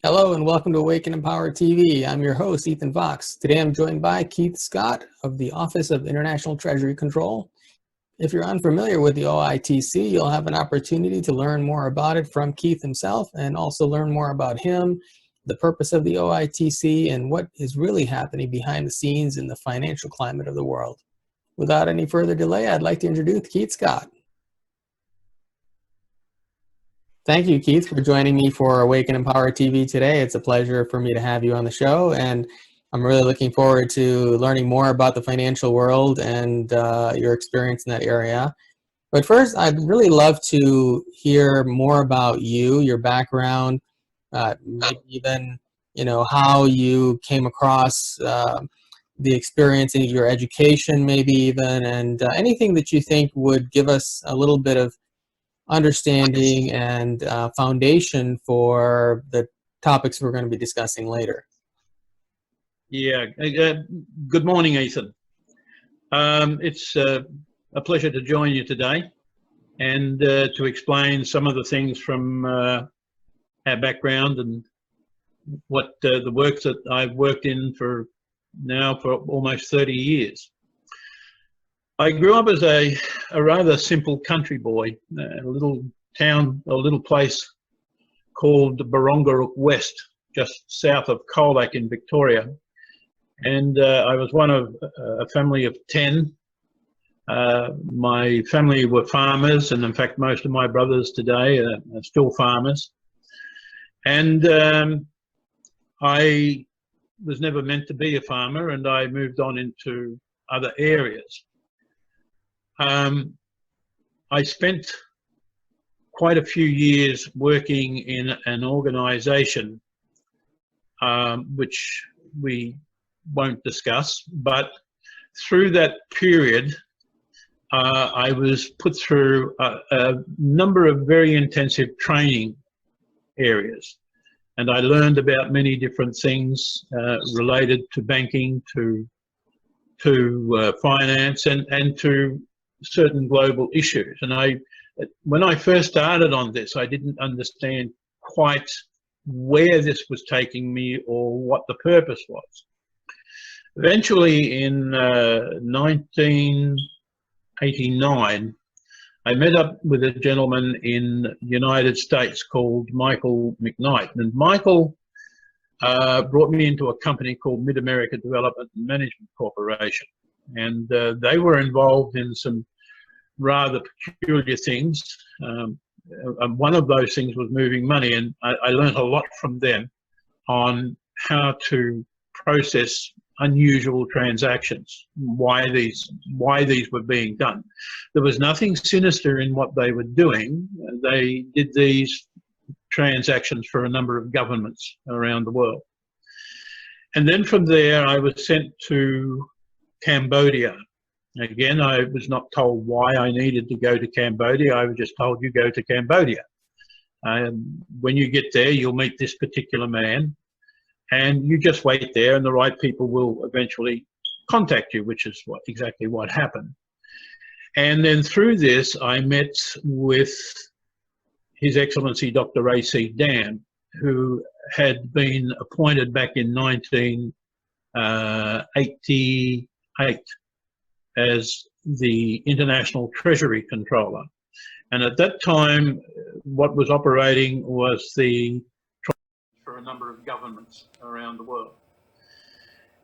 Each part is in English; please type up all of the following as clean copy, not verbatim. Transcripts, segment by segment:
Hello and welcome to Awaken Empower TV. I'm your host, Ethan Fox. Today I'm joined by Keith Scott of the Office of International Treasury Control. If you're unfamiliar with the OITC, you'll have an opportunity to learn more about it from Keith himself and also learn more about him, the purpose of the OITC, and what is really happening behind the scenes in the financial climate of the world. Without any further delay, I'd like to introduce Keith Scott. Thank you, Keith, for joining me for Awaken Empower TV today. It's a pleasure for me to have you on the show, and I'm really looking forward to learning more about the financial world and your experience in that area. But first, I'd really love to hear more about you, your background, maybe even how you came across the experience in your education, maybe even, and anything that you think would give us a little bit of understanding and foundation for the topics we're going to be discussing later. Yeah, good morning, Ethan. It's a pleasure to join you today and to explain some of the things from our background and what the work that I've worked in for almost 30 years. I grew up as a rather simple country boy, a little town, a little place called Barongarook West, just south of Colac in Victoria. And I was one of a family of 10. My family were farmers, and in fact, most of my brothers today are still farmers. And I was never meant to be a farmer, and I moved on into other areas. I spent quite a few years working in an organisation which we won't discuss, but through that period I was put through a number of very intensive training areas, and I learned about many different things related to banking, to finance, and to certain global issues. And when I first started on this, I didn't understand quite where this was taking me or what the purpose was. Eventually, in 1989, I met up with a gentleman in the United States called Michael McKnight. And Michael brought me into a company called Mid-America Development and Management Corporation. And they were involved in some rather peculiar things. And one of those things was moving money, and I learned a lot from them on how to process unusual transactions, why these were being done. There was nothing sinister in what they were doing. They did these transactions for a number of governments around the world. And then from there, I was sent to Cambodia. Again, I was not told why I needed to go to Cambodia. I was just told, you go to Cambodia. When you get there, you'll meet this particular man, and you just wait there, and the right people will eventually contact you, which is exactly what happened. And then through this, I met with His Excellency Dr. A.C. Dam, who had been appointed back in 1988 as the International Treasury Controller. And at that time, what was operating was the for a number of governments around the world.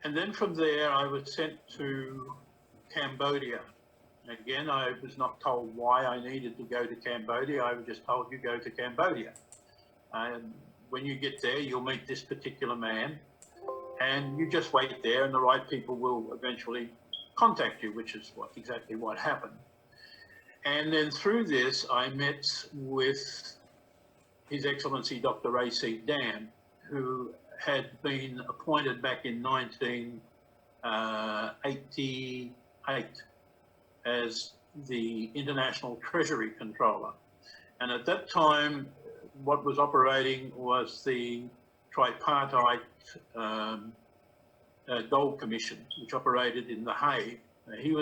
And then from there, I was sent to Cambodia. Again, I was not told why I needed to go to Cambodia. I was just told, you go to Cambodia. And when you get there, you'll meet this particular man, and you just wait there, and the right people will eventually contact you, which is exactly what happened. And then through this, I met with His Excellency Dr. A.C. Dam, who had been appointed back in 1988 as the International Treasury Controller. And at that time, what was operating was the tripartite Gold Commission, which operated in The Hague. He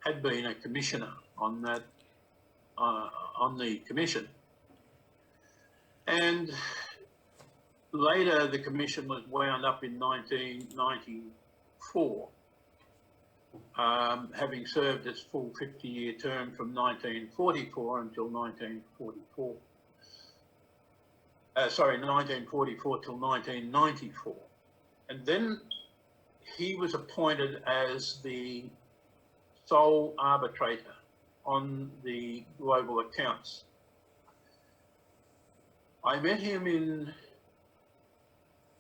had been a commissioner on that on the commission, and later, the commission was wound up in 1994, having served its full 50-year term from 1944 until 1944. 1944 till 1994. And then he was appointed as the sole arbitrator on the global accounts. I met him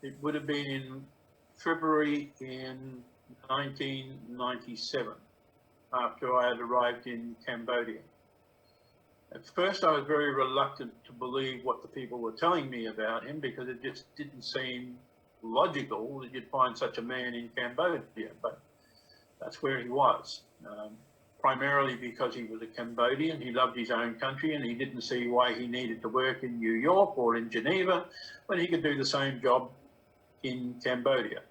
it would have been in February in 1997, after I had arrived in Cambodia. At first I was very reluctant to believe what the people were telling me about him, because it just didn't seem logical that you'd find such a man in Cambodia, but that's where he was. Primarily because he was a Cambodian, he loved his own country, and he didn't see why he needed to work in New York or in Geneva when he could do the same job in Cambodia.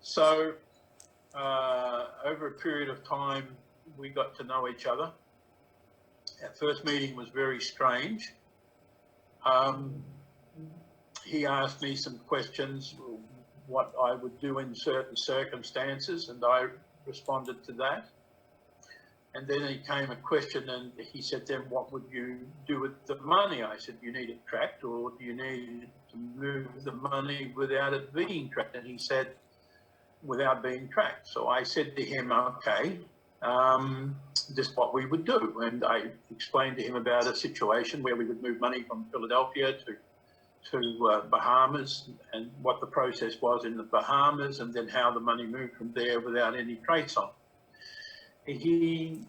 So over a period of time, we got to know each other. Our first meeting was very strange. He asked me some questions, what I would do in certain circumstances, and I responded to that. And then it came a question, and he said, then what would you do with the money? I said, you need it tracked, or do you need to move the money without it being tracked? And he said, without being tracked. So I said to him, okay, this is what we would do. And I explained to him about a situation where we would move money from Philadelphia to Bahamas, and what the process was in the Bahamas, and then how the money moved from there without any trace on. He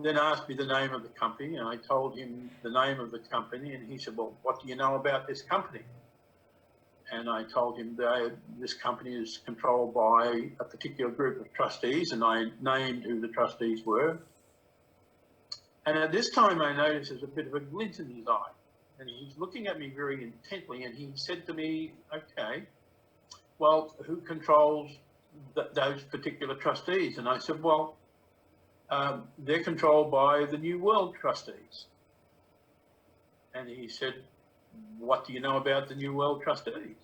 then asked me the name of the company, and I told him the name of the company, and he said, well, what do you know about this company? And I told him that this company is controlled by a particular group of trustees, and I named who the trustees were. And at this time I noticed there's a bit of a glint in his eye, and he's looking at me very intently, and he said to me, okay, well, who controls those particular trustees? And I said, well, they're controlled by the New World trustees. And he said, what do you know about the New World trustees?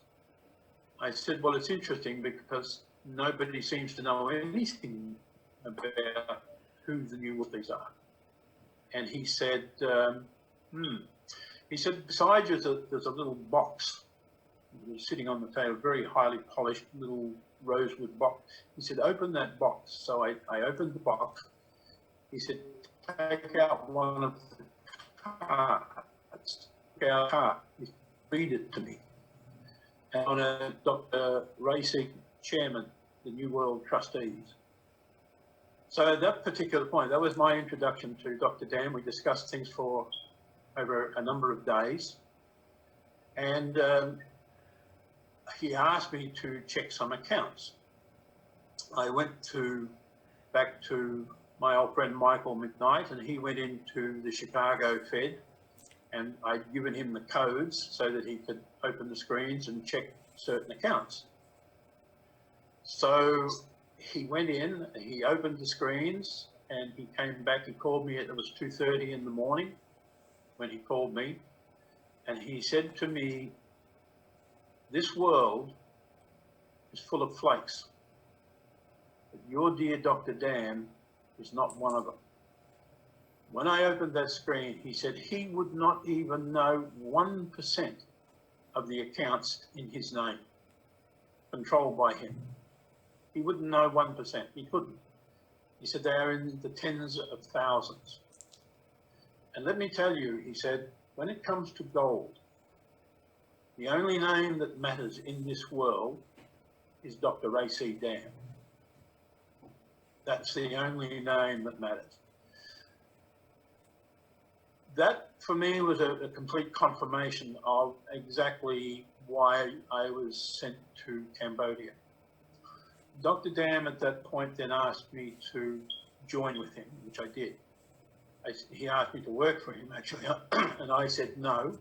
I said, well, it's interesting because nobody seems to know anything about who the New World trustees are. And he said, he said, beside you there's a little box sitting on the table, very highly polished little rosewood box. He said, open that box. So I opened the box. He said, take out one of the cards. Take out a card. Read it to me. And on Dr. Oitc, chairman, the New World trustees. So at that particular point, that was my introduction to Dr. Dan. We discussed things for over a number of days. And he asked me to check some accounts. I went back to my old friend Michael McKnight, and he went into the Chicago Fed, and I'd given him the codes so that he could open the screens and check certain accounts. So he went in, he opened the screens, and he came back. He called me, it was 2:30 in the morning when he called me, and he said to me, this world is full of flakes, but your dear Dr. Dan is not one of them. When I opened that screen, he said he would not even know 1% of the accounts in his name, controlled by him. He wouldn't know 1%, he couldn't. He said they are in the tens of thousands. And let me tell you, he said, when it comes to gold, the only name that matters in this world is Dr. Oitc Dan. That's the only name that matters. That, for me, was a complete confirmation of exactly why I was sent to Cambodia. Dr. Dan at that point then asked me to join with him, which I did. He asked me to work for him, actually, and I said no.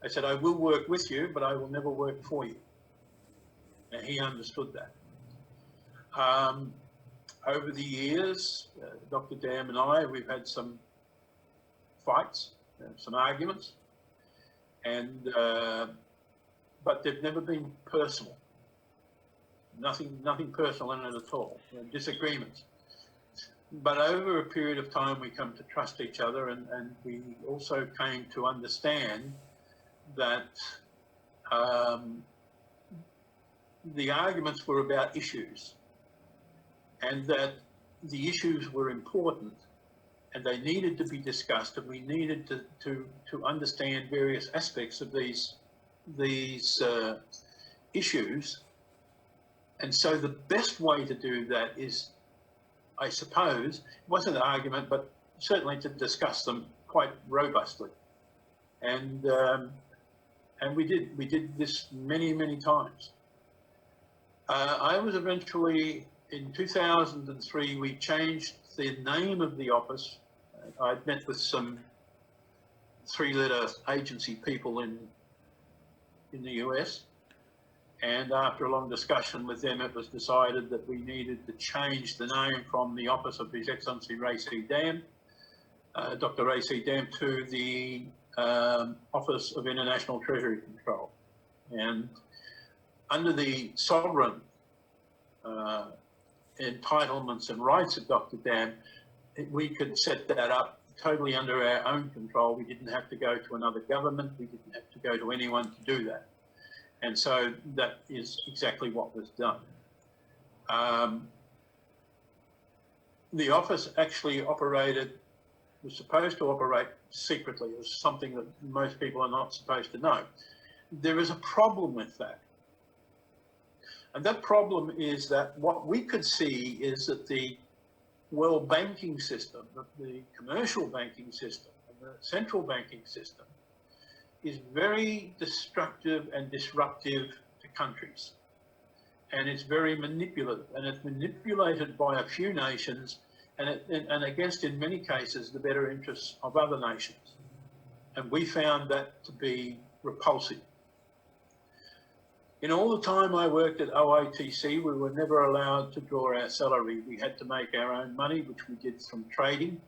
I said, I will work with you, but I will never work for you. And he understood that. Over the years, Dr. Dan and I, we've had some fights, some arguments, but but they've never been personal. Nothing personal in it at all. Disagreements. But over a period of time, we come to trust each other, and we also came to understand that the arguments were about issues, and that the issues were important, and they needed to be discussed, and we needed to understand various aspects of these issues. And so the best way to do that is, I suppose, it wasn't an argument, but certainly to discuss them quite robustly. And we did this many times. I was eventually, in 2003, we changed the name of the office. I'd met with some three-letter agency people in the US, and after a long discussion with them, it was decided that we needed to change the name from the Office of His Excellency Ray C. Dam, Dr. Ray C. Dam, to the Office of International Treasury Control. And under the sovereign entitlements and rights of Dr. Dam, we could set that up totally under our own control. We didn't have to go to another government. We didn't have to go to anyone to do that. And so that is exactly what was done. The office actually was supposed to operate secretly. It was something that most people are not supposed to know. There is a problem with that. And that problem is that what we could see is that the world banking system, the commercial banking system, and the central banking system is very destructive and disruptive to countries. And it's very manipulative, and it's manipulated by a few nations and against, in many cases, the better interests of other nations. And we found that to be repulsive. In all the time I worked at Oitc, we were never allowed to draw our salary. We had to make our own money, which we did from trading.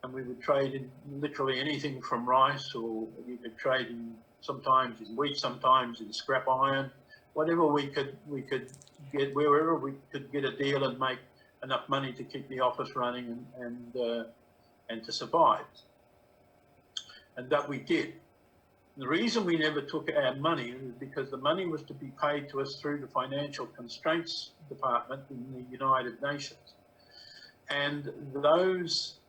And we would trade in literally anything from rice, or you could trade in sometimes in wheat, sometimes in scrap iron, whatever we could get, wherever we could get a deal and make enough money to keep the office running and to survive. And that we did. The reason we never took our money is because the money was to be paid to us through the Financial Constraints Department in the United Nations. And those,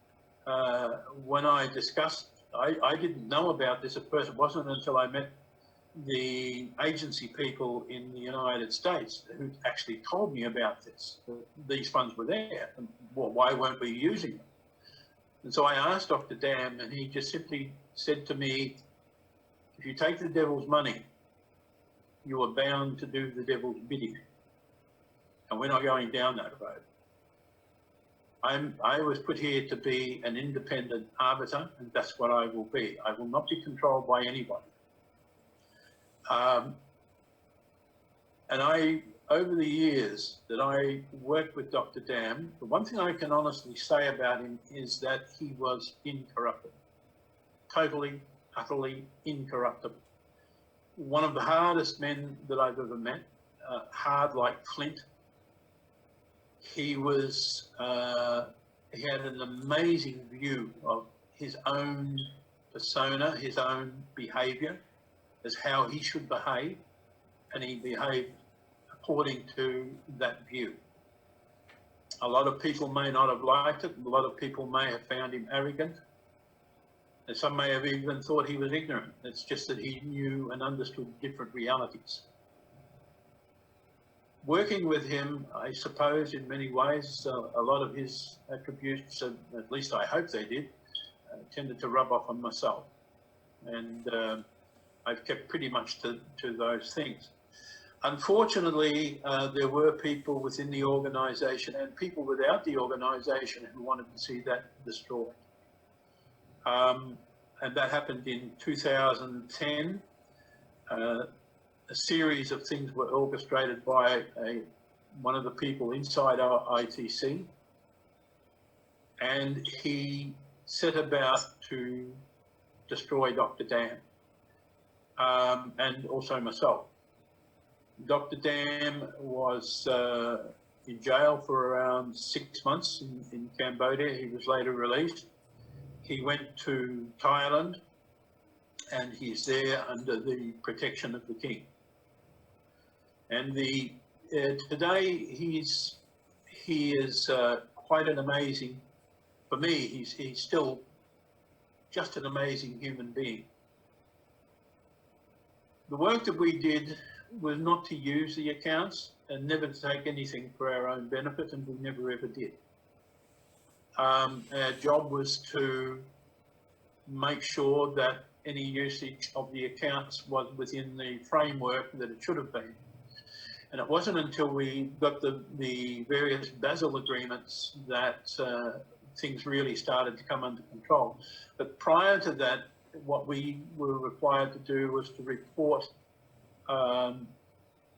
when I discussed, I didn't know about this at first. It wasn't until I met the agency people in the United States who actually told me about this. These funds were there, and well, why weren't we using them? And so I asked Dr. Dam, and he just simply said to me, if you take the devil's money, you are bound to do the devil's bidding. And we're not going down that road. I was put here to be an independent arbiter, and that's what I will be. I will not be controlled by anybody. And over the years that I worked with Dr. Dam, the one thing I can honestly say about him is that he was incorruptible. Totally, utterly incorruptible. One of the hardest men that I've ever met, hard like flint. He was, he had an amazing view of his own persona, his own behaviour, as how he should behave, and he behaved according to that view. A lot of people may not have liked it. A lot of people may have found him arrogant. And some may have even thought he was ignorant. It's just that he knew and understood different realities. Working with him, I suppose, in many ways, a lot of his attributes, at least I hope they did, tended to rub off on myself. And I've kept pretty much to those things. Unfortunately, there were people within the organisation and people without the organisation who wanted to see that destroyed. And that happened in 2010. A series of things were orchestrated by one of the people inside our Oitc, and he set about to destroy Dr. Dam. and also myself. Dr. Dam was in jail for around 6 months in Cambodia. He was later released. He went to Thailand, and he's there under the protection of the king. And today he is quite an amazing. For me, he's still just an amazing human being. The work that we did was not to use the accounts and never to take anything for our own benefit, and we never ever did. Our job was to make sure that any usage of the accounts was within the framework that it should have been. And it wasn't until we got the various Basel agreements that things really started to come under control. But prior to that, what we were required to do was to report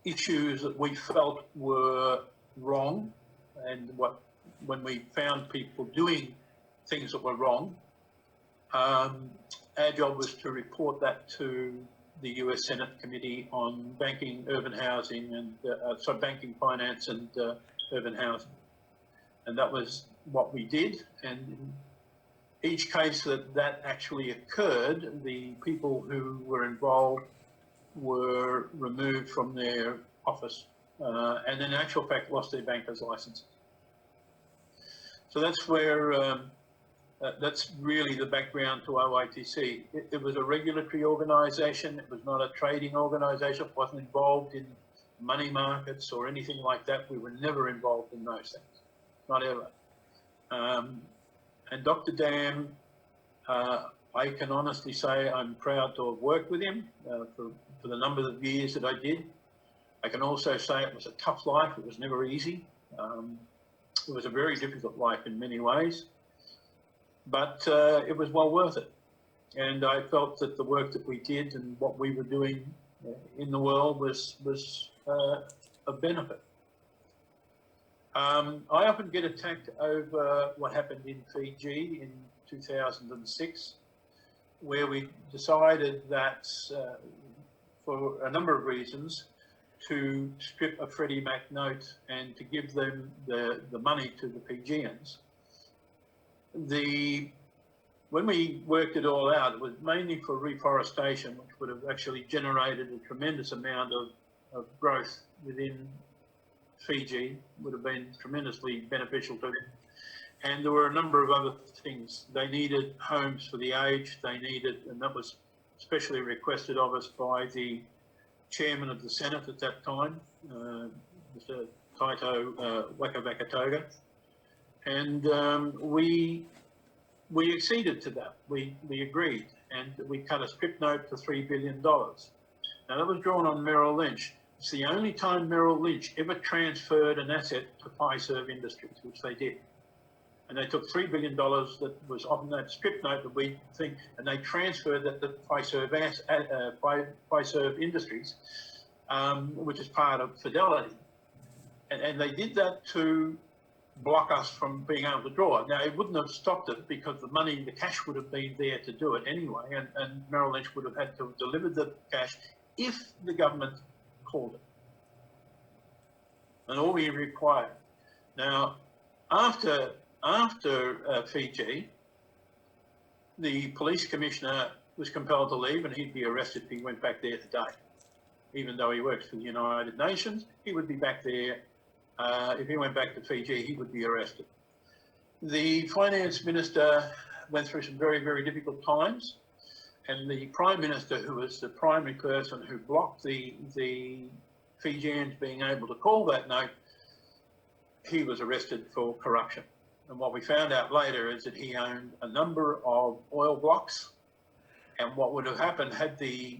issues that we felt were wrong, and when we found people doing things that were wrong, our job was to report that to the US Senate Committee on Banking, Urban Housing, and Banking, Finance, and Urban Housing. And that was what we did. And in each case that actually occurred, the people who were involved were removed from their office, and in actual fact lost their banker's license. So that's where. That's really the background to Oitc. It was a regulatory organisation. It was not a trading organisation. It wasn't involved in money markets or anything like that. We were never involved in those things, not ever. And Dr. Dam, I can honestly say I'm proud to have worked with him for the number of years that I did. I can also say it was a tough life. It was never easy. It was a very difficult life in many ways. But it was well worth it. And I felt that the work that we did and what we were doing in the world was of benefit. I often get attacked over what happened in Fiji in 2006, where we decided that, for a number of reasons, to strip a Freddie Mac note and to give them the money to the Fijians. When we worked it all out, it was mainly for reforestation, which would have actually generated a tremendous amount of growth within Fiji, would have been tremendously beneficial to them. And there were a number of other things. They needed homes for the aged, and that was especially requested of us by the chairman of the Senate at that time, Mr. Taito Wakavakatoga. And we acceded to that. We agreed, and we cut a scrip note for $3 billion. Now that was drawn on Merrill Lynch. It's the only time Merrill Lynch ever transferred an asset to Fiserv Industries, which they did. And they took $3 billion that was on that scrip note that we think, and they transferred that to Fiserv Industries, which is part of Fidelity. And they did that to block us from being able to draw it. Now, it wouldn't have stopped it because the cash would have been there to do it anyway, and Merrill Lynch would have had to have delivered the cash if the government called it. And all we required. Now, after Fiji, the police commissioner was compelled to leave, and he'd be arrested if he went back there today. Even though he works for the United Nations, he would be back there. If he went back to Fiji, he would be arrested. The finance minister went through some very, very difficult times, and the prime minister, who was the primary person who blocked the Fijians being able to call that note, he was arrested for corruption. And what we found out later is that he owned a number of oil blocks, and what would have happened had the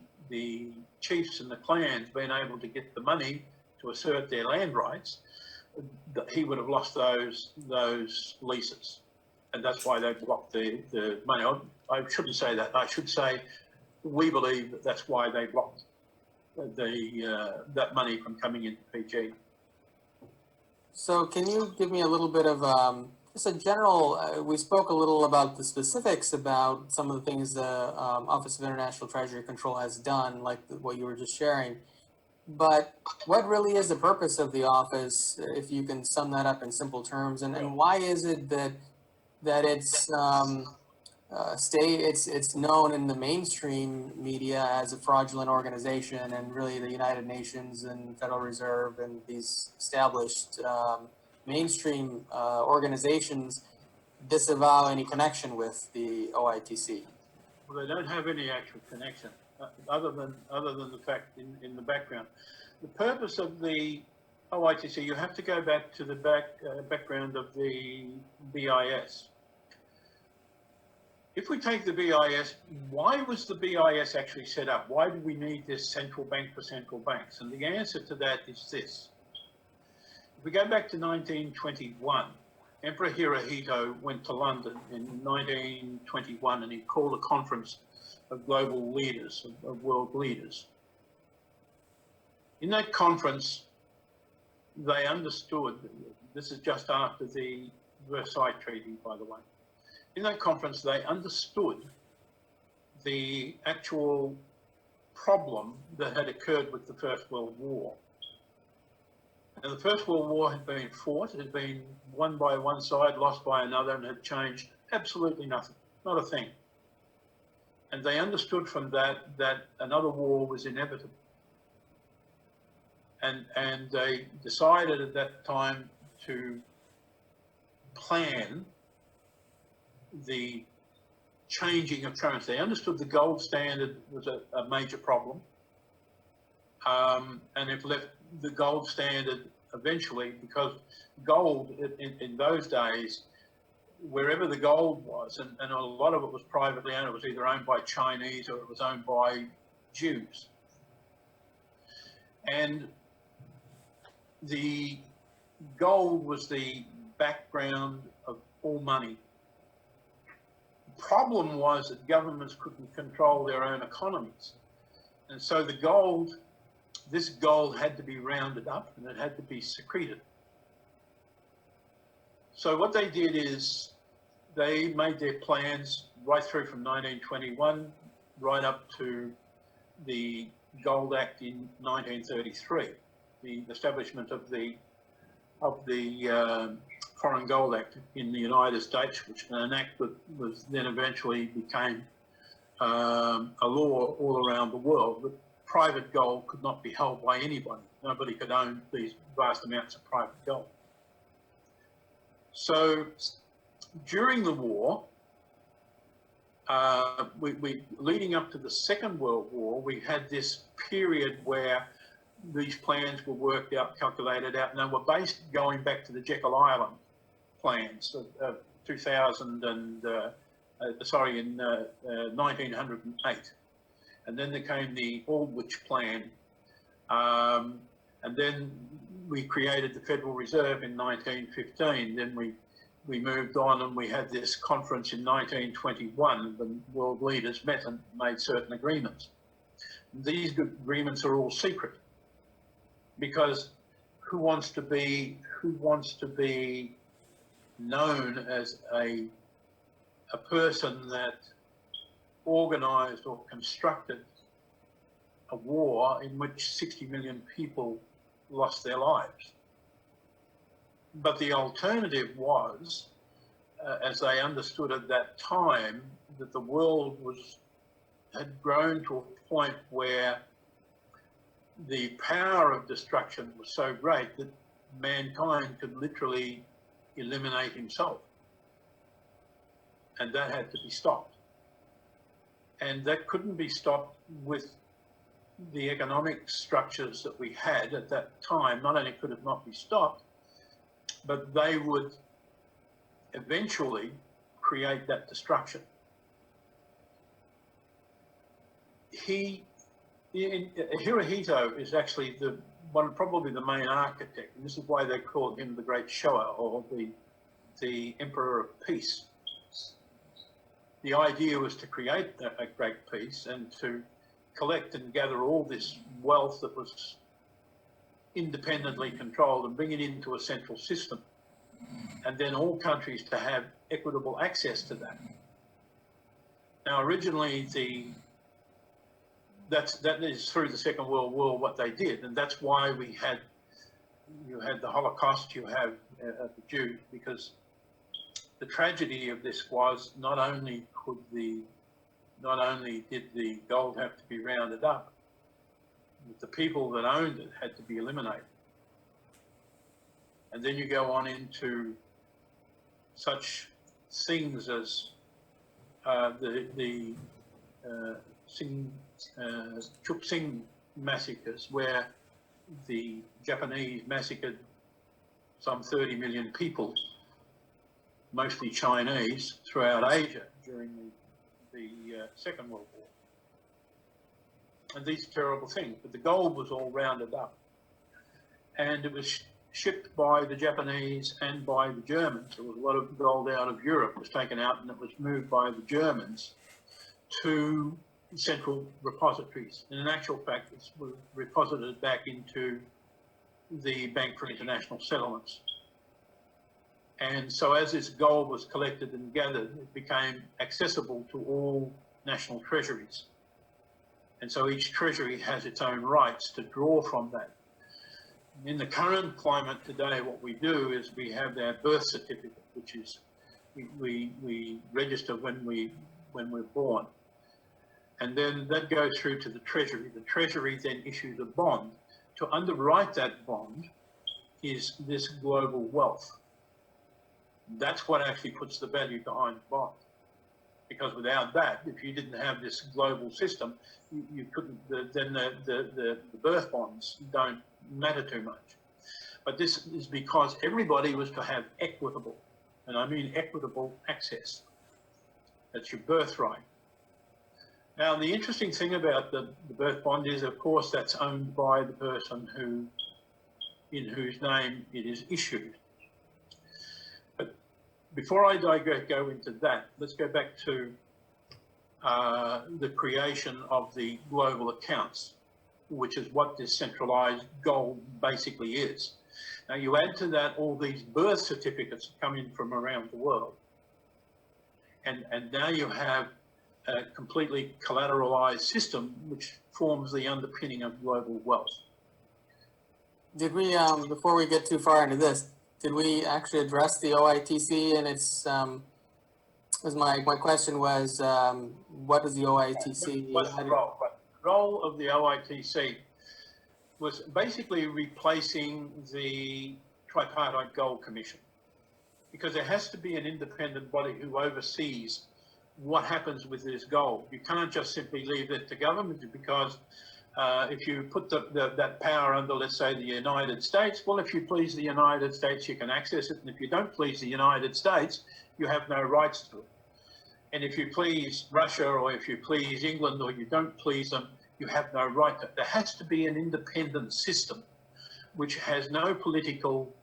chiefs and the clans been able to get the money to assert their land rights, he would have lost those leases, and that's why they blocked the money. I shouldn't say that. I should say we believe that that's why they blocked that money from coming into Fiji. So can you give me a little bit of Just a general, we spoke a little about the specifics about some of the things the Office of International Treasury Control has done, like what you were just sharing. But what really is the purpose of the office, if you can sum that up in simple terms, and why is it that it's known in the mainstream media as a fraudulent organization, and really the United Nations and Federal Reserve and these established mainstream organizations disavow any connection with the OITC? Well, they don't have any actual connection, other than the fact in the background. The purpose of the OITC, you have to go back to the background of the BIS. If we take the BIS, why was the BIS actually set up? Why do we need this central bank for central banks? And the answer to that is this. If we go back to 1921, Emperor Hirohito went to London in 1921 and he called a conference of global leaders, of world leaders. In that conference, they understood, this is just after the Versailles Treaty, by the way. In that conference, they understood the actual problem that had occurred with the First World War. And the First World War had been fought, it had been won by one side, lost by another, and had changed absolutely nothing, not a thing. And they understood from that that another war was inevitable. And they decided at that time to plan the changing of currency. They understood the gold standard was a major problem, and it left the gold standard eventually, because gold in those days, wherever the gold was, and a lot of it was privately owned, it was either owned by Chinese or it was owned by Jews. And the gold was the background of all money. The problem was that governments couldn't control their own economies. And so the gold, this gold had to be rounded up and it had to be secreted. So what they did is they made their plans right through from 1921 right up to the Gold Act in 1933, the establishment of the Foreign Gold Act in the United States, which an act that was then eventually became a law all around the world. But private gold could not be held by anybody. Nobody could own these vast amounts of private gold. So during the war, leading up to the Second World War, we had this period where these plans were worked out, calculated out, and they were based going back to the Jekyll Island plans of 1908. And then there came the Unoitc plan, and then we created the Federal Reserve in 1915. Then we moved on and we had this conference in 1921. The world leaders met and made certain agreements. These agreements are all secret, because who wants to be known as a person that organised or constructed a war in which 60 million people lost their lives? But the alternative was, as they understood at that time, that the world had grown to a point where the power of destruction was so great that mankind could literally eliminate himself. And that had to be stopped. And that couldn't be stopped with the economic structures that we had at that time. Not only could it not be stopped, but they would eventually create that destruction. Hirohito is actually probably the main architect, and this is why they call him the Great Showa, or the Emperor of Peace. The idea was to create a great peace and to collect and gather all this wealth that was independently controlled and bring it into a central system. and then all countries to have equitable access to that. Now, originally, that is through the Second World War what they did, and that's why you had the Holocaust, you have the Jews, because the tragedy of this was not only did the gold have to be rounded up, but the people that owned it had to be eliminated. And then you go on into such things as the Chuk Sing massacres, where the Japanese massacred some 30 million people, mostly Chinese, throughout Asia during the Second World War. And these terrible things, but the gold was all rounded up, and it was shipped by the Japanese and by the Germans. There was a lot of gold out of Europe was taken out, and it was moved by the Germans to central repositories. And in actual fact, it was reposited back into the Bank for International Settlements. And so as this gold was collected and gathered, it became accessible to all national treasuries. And so each treasury has its own rights to draw from that. In the current climate today, what we do is we have our birth certificate, which is we register when we're born. And then that goes through to the Treasury. The Treasury then issues a bond. To underwrite that bond is this global wealth. That's what actually puts the value behind the bond. Because without that, if you didn't have this global system, you couldn't, then the birth bonds don't matter too much. But this is because everybody was to have equitable, and I mean equitable access. That's your birthright. Now, the interesting thing about the birth bond is, of course, that's owned by the person in whose name it is issued. But before I go into that, let's go back to the creation of the global accounts, which is what this centralized gold basically is. Now, you add to that all these birth certificates that come in from around the world, and now you have a completely collateralized system which forms the underpinning of global wealth. Did we, before we get too far into this, did we actually address the OITC? And it's, my question was, what does the OITC? What's the role? The role of the OITC was basically replacing the Tripartite Gold Commission, because there has to be an independent body who oversees what happens with this gold. You can't just simply leave it to government, because if you put that power under, let's say, the United States, well, if you please the United States, you can access it. And if you don't please the United States, you have no rights to it. And if you please Russia, or if you please England, or you don't please them, you have no right to it. There has to be an independent system which has no political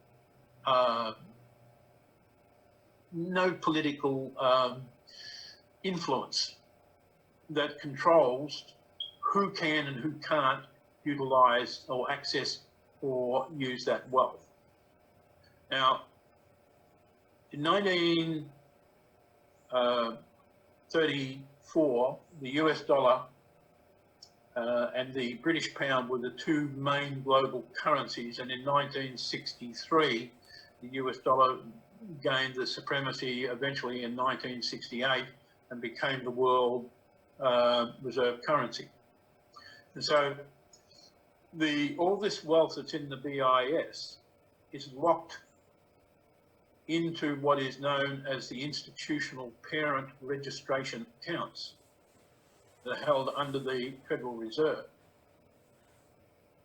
influence, that controls who can and who can't utilize or access or use that wealth. Now, in 1934, the US dollar and the British pound were the two main global currencies, and in 1963, the US dollar gained the supremacy eventually in 1968 and became the world reserve currency. And so all this wealth that's in the BIS is locked into what is known as the institutional parent registration accounts that are held under the Federal Reserve.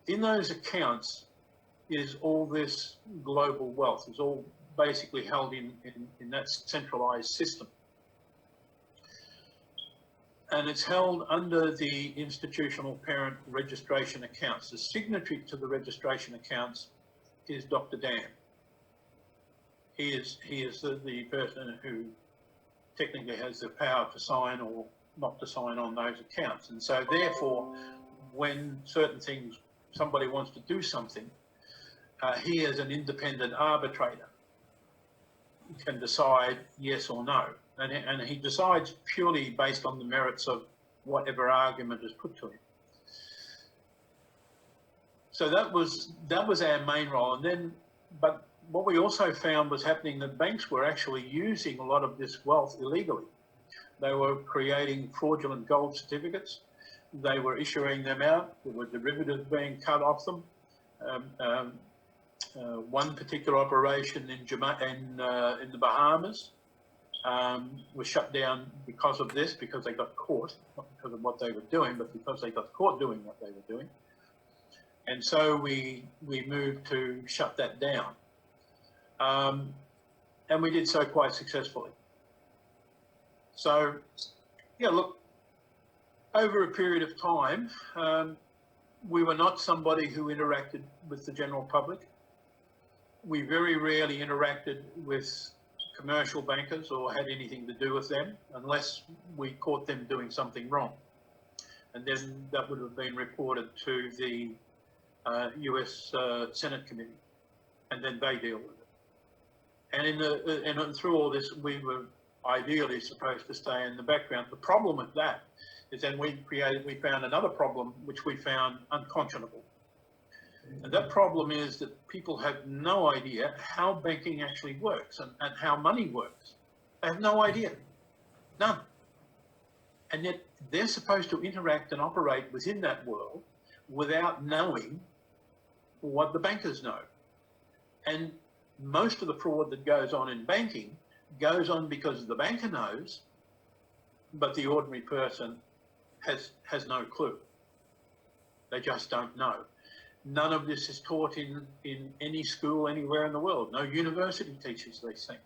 In those accounts is all this global wealth. It's all basically held in that centralized system. And it's held under the institutional parent registration accounts. The signatory to the registration accounts is Dr. Dan. He is the person who technically has the power to sign or not to sign on those accounts. And so therefore, when certain things, somebody wants to do something, he is an independent arbitrator. can decide yes or no. And he decides purely based on the merits of whatever argument is put to him. So that was our main role. And then, but what we also found was happening, that banks were actually using a lot of this wealth illegally. They were creating fraudulent gold certificates. They were issuing them out. There were derivatives being cut off them. One particular operation in the Bahamas was shut down because of this, because they got caught, not because of what they were doing, but because they got caught doing what they were doing. And so we moved to shut that down. And we did so quite successfully. So, yeah, look, over a period of time, we were not somebody who interacted with the general public. We very rarely interacted with commercial bankers or had anything to do with them unless we caught them doing something wrong. And then that would have been reported to the US Senate committee, and then they deal with it. And through all this, we were ideally supposed to stay in the background. The problem with that is then we found another problem which we found unconscionable. And that problem is that people have no idea how banking actually works and how money works. They have no idea, none. And yet they're supposed to interact and operate within that world without knowing what the bankers know. And most of the fraud that goes on in banking goes on because the banker knows, but the ordinary person has no clue. They just don't know. None of this is taught in any school anywhere in the world. No university teaches these things.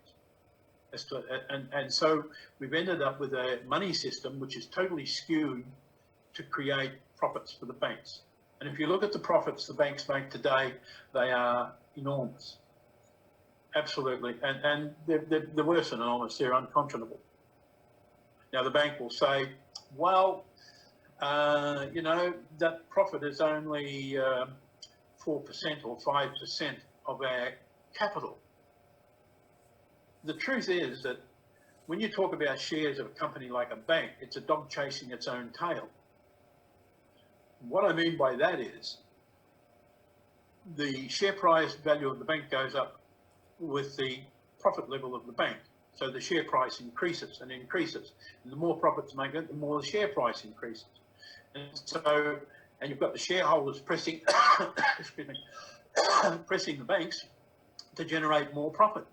And so we've ended up with a money system which is totally skewed to create profits for the banks. And if you look at the profits the banks make today, they are enormous. Absolutely. And they're worse than enormous, they're unconscionable. Now the bank will say, well, you know, that profit is only 4% or 5% of our capital. The truth is that when you talk about shares of a company like a bank, it's a dog chasing its own tail. What I mean by that is the share price value of the bank goes up with the profit level of the bank. So the share price increases and increases. And the more profits make it, the more the share price increases. And you've got the shareholders pressing, excuse me, pressing the banks to generate more profit.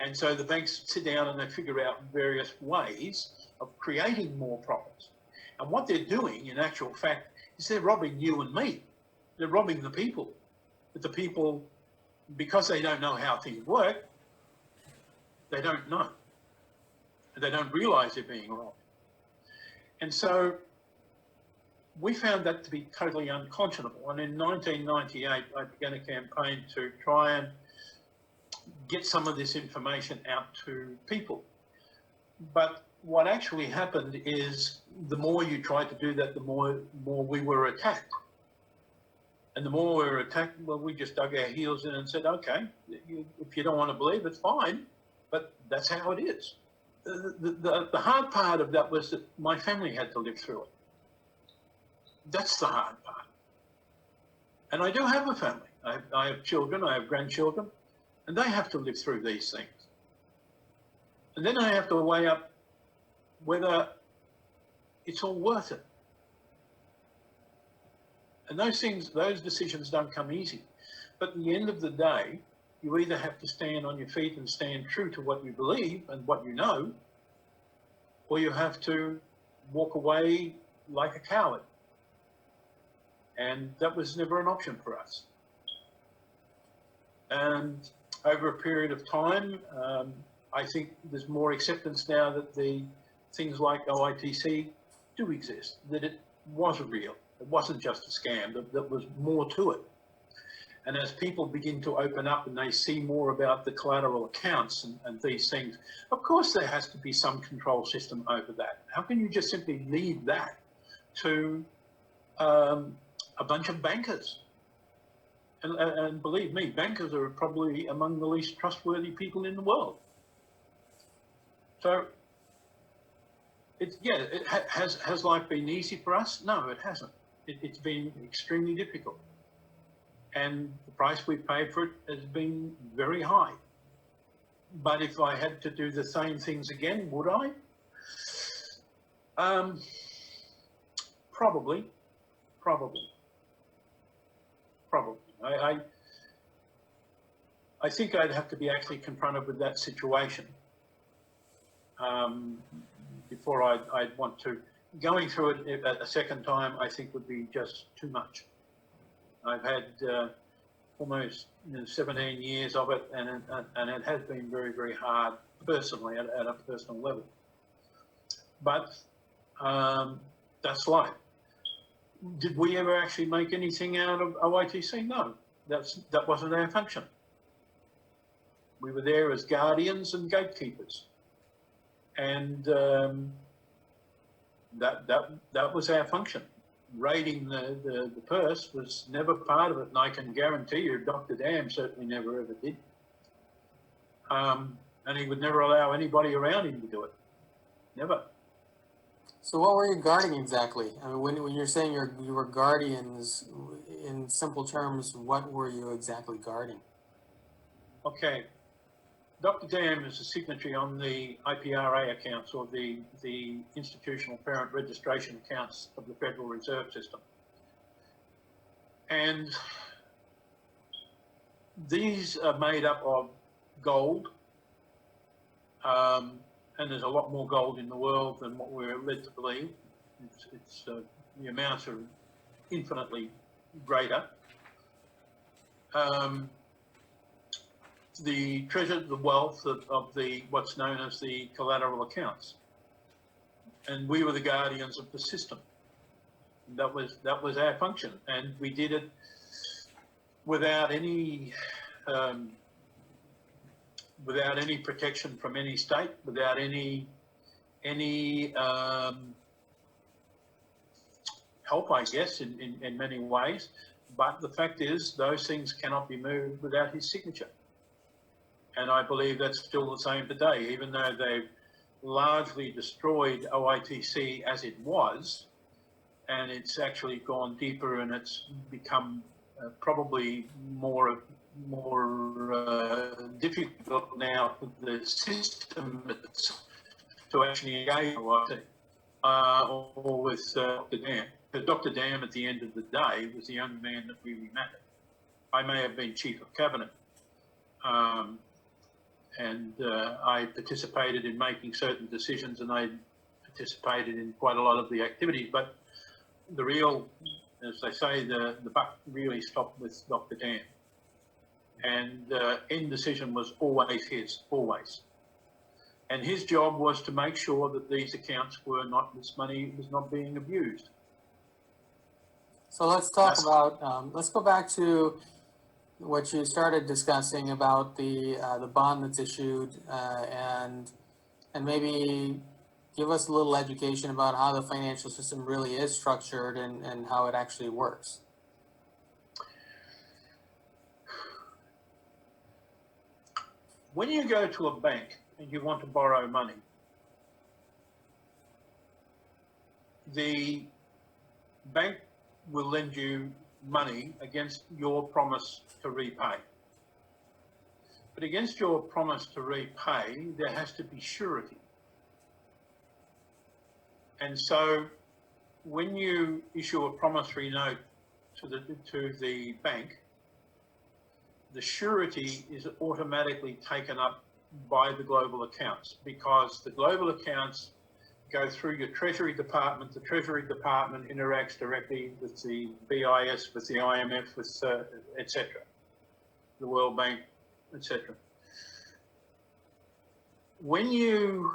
And so the banks sit down and they figure out various ways of creating more profits. And what they're doing, in actual fact, is they're robbing you and me. They're robbing the people. But the people, because they don't know how things work, they don't know. They don't realise they're being robbed. And so we found that to be totally unconscionable. And in 1998, I began a campaign to try and get some of this information out to people. But what actually happened is the more you tried to do that, the more we were attacked. And the more we were attacked, well, we just dug our heels in and said, okay, if you don't want to believe, it's fine, but that's how it is. The hard part of that was that my family had to live through it. That's the hard part. And I do have a family. I have children, I have grandchildren, and they have to live through these things. And then I have to weigh up whether it's all worth it. And those decisions don't come easy. But at the end of the day, you either have to stand on your feet and stand true to what you believe and what you know, or you have to walk away like a coward. And that was never an option for us. And over a period of time, I think there's more acceptance now that the things like Oitc do exist, that it was real. It wasn't just a scam, that there was more to it. And as people begin to open up and they see more about the collateral accounts and these things, of course there has to be some control system over that. How can you just simply leave that to a bunch of bankers? And believe me, bankers are probably among the least trustworthy people in the world. So has life been easy for us? No, it hasn't. It's been extremely difficult, and the price we paid for it has been very high. But if I had to do the same things again, would I? Probably. I think I'd have to be actually confronted with that situation before I'd want to. Going through it a second time, I think would be just too much. I've had almost 17 years of it, and it has been very, very hard personally at a personal level. But that's life. Did we ever actually make anything out of Oitc? No, that wasn't our function. We were there as guardians and gatekeepers, and that was our function. Raiding the purse was never part of it, and I can guarantee you Dr. Dam certainly never ever did. And he would never allow anybody around him to do it. Never. So what were you guarding exactly? I mean, when you're saying you were guardians, in simple terms, what were you exactly guarding? Okay. Dr. Dam is a signatory on the IPRA accounts, or the Institutional Parent Registration accounts of the Federal Reserve System. And these are made up of gold, and there's a lot more gold in the world than what we're led to believe. The amounts are infinitely greater. The treasure, the wealth of the what's known as the collateral accounts, and we were the guardians of the system. That was our function, and we did it without any protection from any state, without any help, I guess, in many ways. But the fact is, those things cannot be moved without his signature. And I believe that's still the same today, even though they've largely destroyed Oitc as it was, and it's actually gone deeper, and it's become probably more difficult now for the system to actually engage Oitc or with Dr. Dam. Because Dr. Dam, at the end of the day, was the only man that really mattered. I may have been chief of cabinet. And I participated in making certain decisions, and I participated in quite a lot of the activities. But the real, as they say, the buck really stopped with Dr. Dam. And end decision was always his, always. And his job was to make sure that these accounts were not, this money was not being abused. So let's talk about, let's go back to what you started discussing about the bond that's issued, and maybe give us a little education about how the financial system really is structured and how it actually works. When you go to a bank and you want to borrow money, the bank will lend you money against your promise to repay. But against your promise to repay, there has to be surety. And so when you issue a promissory note to the bank, the surety is automatically taken up by the global accounts, because the global accounts go through your Treasury Department. The Treasury Department interacts directly with the BIS, with the IMF, with etc., the World Bank, etc. When you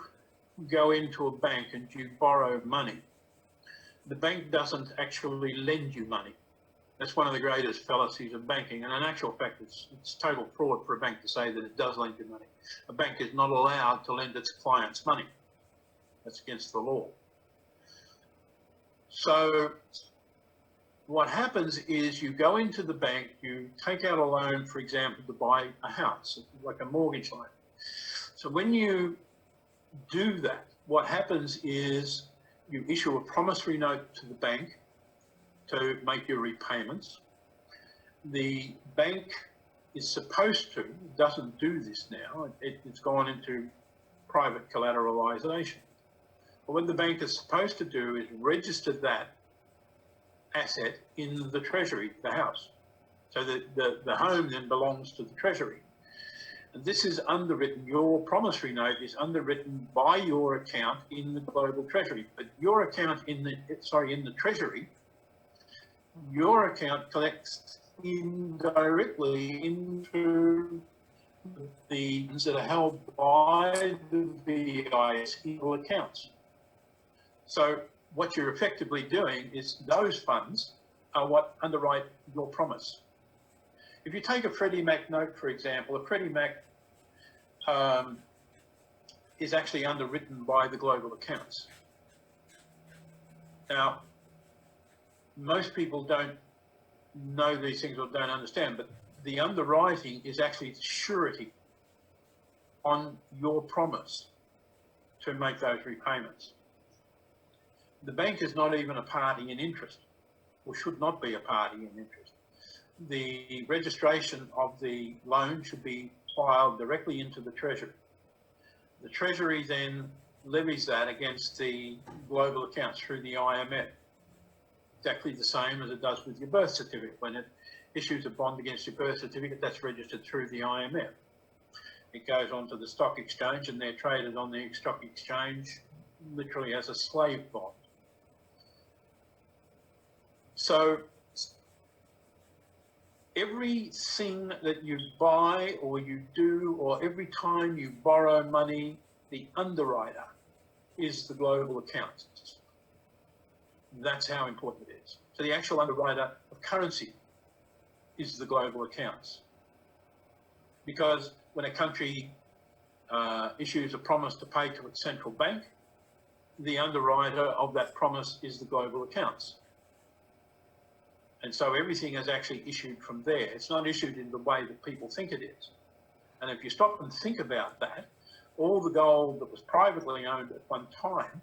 go into a bank and you borrow money, the bank doesn't actually lend you money. That's one of the greatest fallacies of banking, and in actual fact, it's total fraud for a bank to say that it does lend you money. A bank is not allowed to lend its clients money. That's against the law. So what happens is you go into the bank, you take out a loan, for example, to buy a house, like a mortgage loan. So when you do that, what happens is you issue a promissory note to the bank to make your repayments. The bank is supposed to, doesn't do this now, it's gone into private collateralization. But what the bank is supposed to do is register that asset in the treasury, the house. So that the home then belongs to the treasury. And this is underwritten, your promissory note is underwritten by your account in the global treasury. But your account in the treasury, your account collects indirectly into the funds that are held by the VIS in all accounts. So what you're effectively doing is those funds are what underwrite your promise. If you take a Freddie Mac note, for example, a Freddie Mac is actually underwritten by the global accounts. Now, most people don't know these things or don't understand, but the underwriting is actually surety on your promise to make those repayments. The bank is not even a party in interest, or should not be a party in interest. The registration of the loan should be filed directly into the Treasury. The Treasury then levies that against the global accounts through the IMF. Exactly the same as it does with your birth certificate. When it issues a bond against your birth certificate, that's registered through the IMF. It goes onto the stock exchange and they're traded on the stock exchange literally as a slave bond. So everything that you buy or you do, or every time you borrow money, the underwriter is the global accounts. That's how important it is. So the actual underwriter of currency is the global accounts. Because when a country issues a promise to pay to its central bank, the underwriter of that promise is the global accounts. And so everything is actually issued from there. It's not issued in the way that people think it is. And if you stop and think about that, all the gold that was privately owned at one time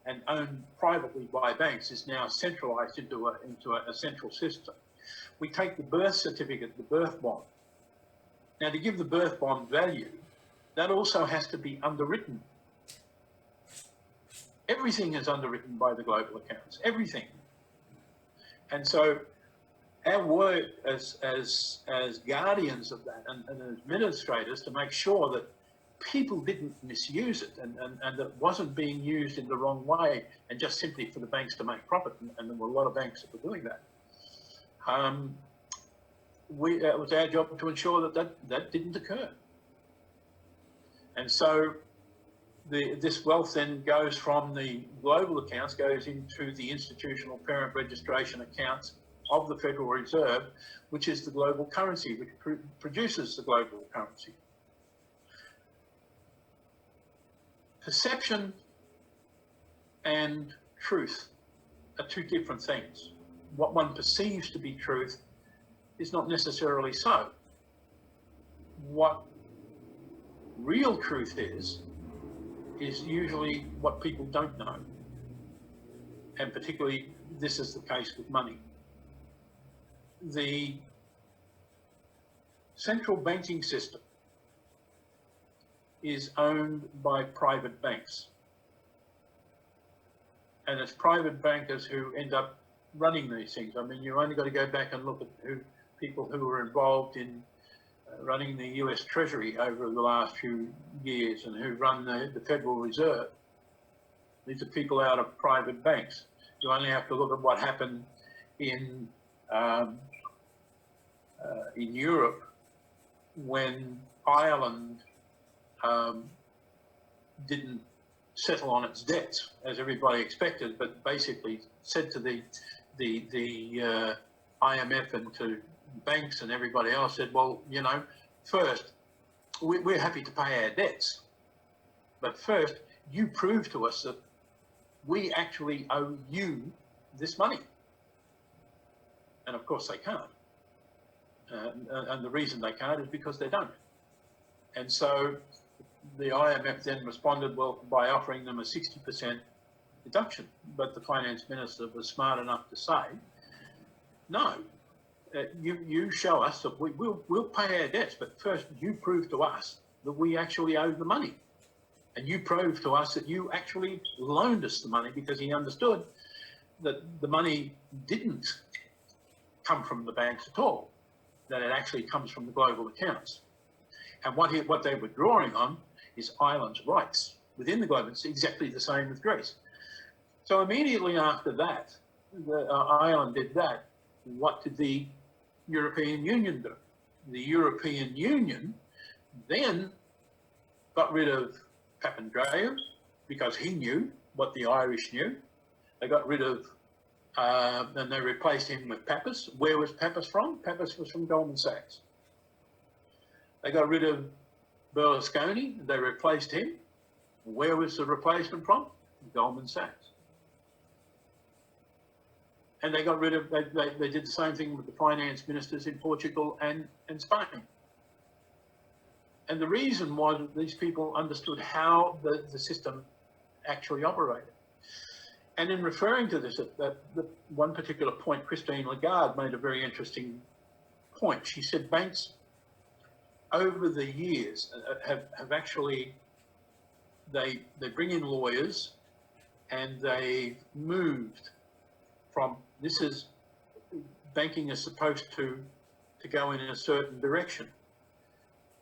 and owned privately by banks is now centralized into a central system. We take the birth certificate, the birth bond. Now, to give the birth bond value, that also has to be underwritten. Everything is underwritten by the global accounts, everything. And so our work as guardians of that and administrators to make sure that people didn't misuse it and that it wasn't being used in the wrong way and just simply for the banks to make profit, and there were a lot of banks that were doing that. It was our job to ensure that didn't occur. And so this wealth then goes from the global accounts, goes into the institutional parent registration accounts of the Federal Reserve, which is the global currency, which produces the global currency. Perception and truth are two different things. What one perceives to be truth is not necessarily so. What real truth is usually what people don't know. And particularly, this is the case with money. The central banking system is owned by private banks. And it's private bankers who end up running these things. I mean, you only got to go back and look at people who were involved in running the US Treasury over the last few years and who run the Federal Reserve. These are people out of private banks. You only have to look at what happened in Europe when Ireland didn't settle on its debts as everybody expected, but basically said to the IMF and to banks and everybody else, said, well, you know, first, we're happy to pay our debts, but first, you prove to us that we actually owe you this money. And of course they can't. And the reason they can't is because they don't. And so the IMF then responded, well, by offering them a 60% deduction. But the finance minister was smart enough to say, no, you show us that we'll pay our debts, but first you prove to us that we actually owe the money. And you prove to us that you actually loaned us the money, because he understood that the money didn't come from the banks at all, that it actually comes from the global accounts. And what they were drawing on is Ireland's rights within the global. It's exactly the same with Greece. So immediately after that, Ireland did that. What did the European Union do? The European Union then got rid of Papandreou because he knew what the Irish knew. They got rid of, and they replaced him with Pappas. Where was Pappas from? Pappas was from Goldman Sachs. They got rid of Berlusconi. They replaced him. Where was the replacement from? Goldman Sachs. And they got rid of, they did the same thing with the finance ministers in Portugal and Spain. And the reason was that these people understood how the system actually operated. And in referring to this, that one particular point, Christine Lagarde made a very interesting point. She said banks over the years have actually, they bring in lawyers and they've moved from, this is, banking is supposed to go in a certain direction.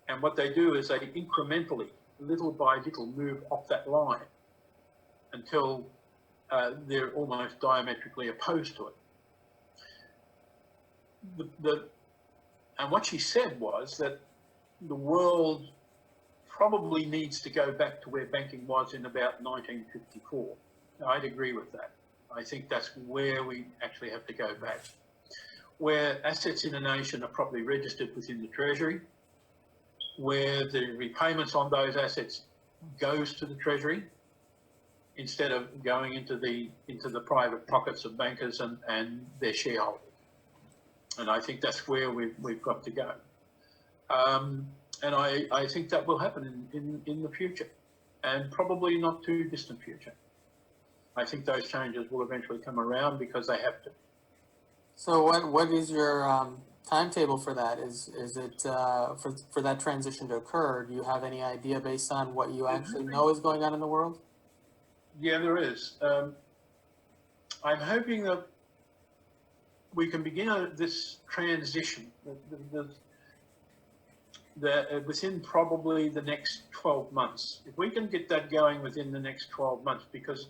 And what they do is they incrementally, little by little, move off that line until they're almost diametrically opposed to it. And what she said was that the world probably needs to go back to where banking was in about 1954. Now, I'd agree with that. I think that's where we actually have to go back, where assets in a nation are properly registered within the Treasury, where the repayments on those assets goes to the Treasury instead of going into the private pockets of bankers and their shareholders. And I think that's where we've got to go. And I think that will happen in the future, and probably not too distant future. I think those changes will eventually come around because they have to. So what is your timetable for that? Is it for that transition to occur? Do you have any idea based on what you actually know is going on in the world? Yeah, there is. I'm hoping that we can begin this transition within probably the next 12 months. If we can get that going within the next 12 months, because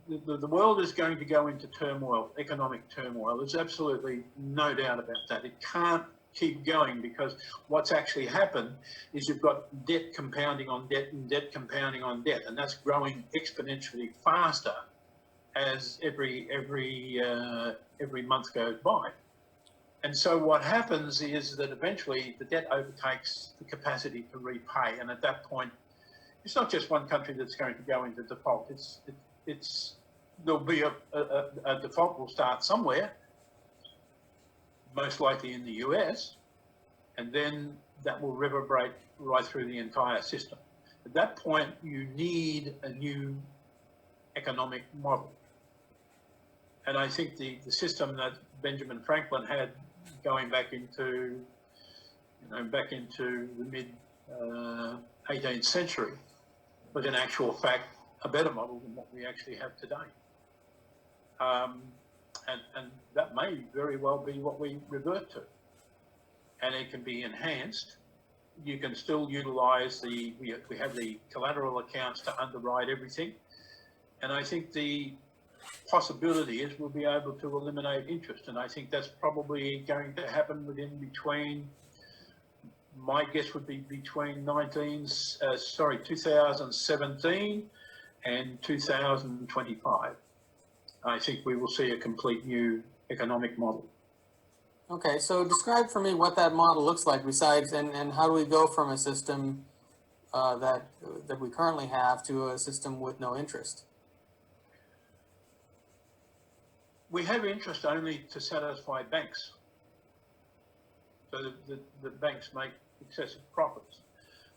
the world is going to go into turmoil, economic turmoil. There's absolutely no doubt about that. It can't keep going, because what's actually happened is you've got debt compounding on debt and debt compounding on debt, and that's growing exponentially faster as every month goes by. And so what happens is that eventually the debt overtakes the capacity to repay, and at that point, it's not just one country that's going to go into default. There'll be a default will start somewhere, most likely in the US, and then that will reverberate right through the entire system. At that point, you need a new economic model. And I think the system that Benjamin Franklin had going back into the mid 18th century was in actual fact a better model than what we actually have today. And that may very well be what we revert to. And it can be enhanced. You can still utilise we have the collateral accounts to underwrite everything. And I think the possibility is we'll be able to eliminate interest. And I think that's probably going to happen my guess would be between 2017 and 2025. I think we will see a complete new economic model. Okay, so describe for me what that model looks like besides, and how do we go from a system that we currently have to a system with no interest? We have interest only to satisfy banks, so the banks make excessive profits.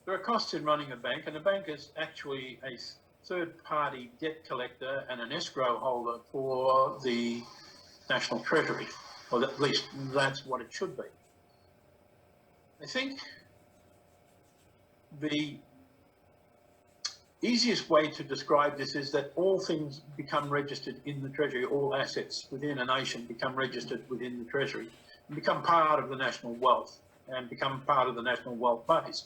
There are costs in running a bank, and a bank is actually a third-party debt collector and an escrow holder for the National Treasury, or at least that's what it should be. I think the easiest way to describe this is that all things become registered in the Treasury, all assets within a nation become registered within the Treasury and become part of the national wealth and become part of the national wealth base.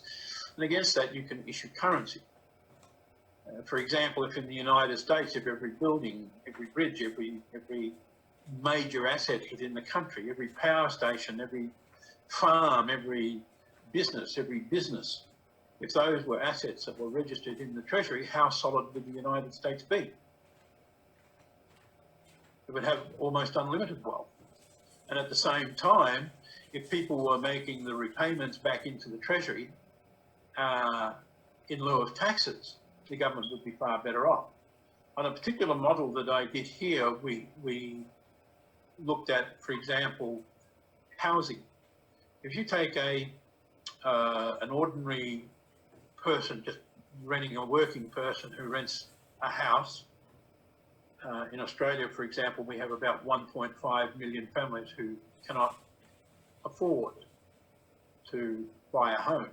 And against that, you can issue currency. For example, if in the United States, if every building, every bridge, every major asset within the country, every power station, every farm, every business, if those were assets that were registered in the Treasury, how solid would the United States be? It would have almost unlimited wealth. And at the same time, if people were making the repayments back into the Treasury in lieu of taxes, the government would be far better off. On a particular model that I did here, we looked at, for example, housing. If you take an ordinary person, just renting a working person who rents a house, in Australia, for example, we have about 1.5 million families who cannot afford to buy a home.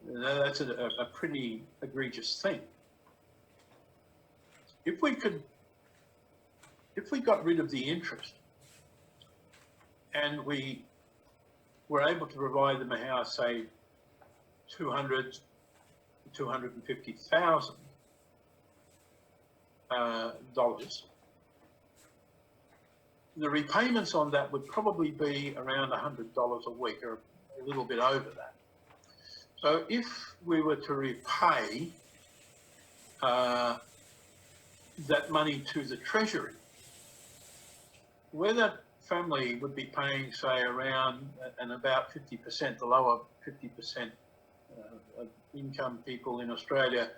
Now, that's a pretty egregious thing. If we got rid of the interest and we were able to provide them a house, say, $200,000 to $250,000, the repayments on that would probably be around $100 a week, or a little bit over that. So if we were to repay that money to the Treasury, where that family would be paying, say, around and about 50%, the lower 50% of income people in Australia,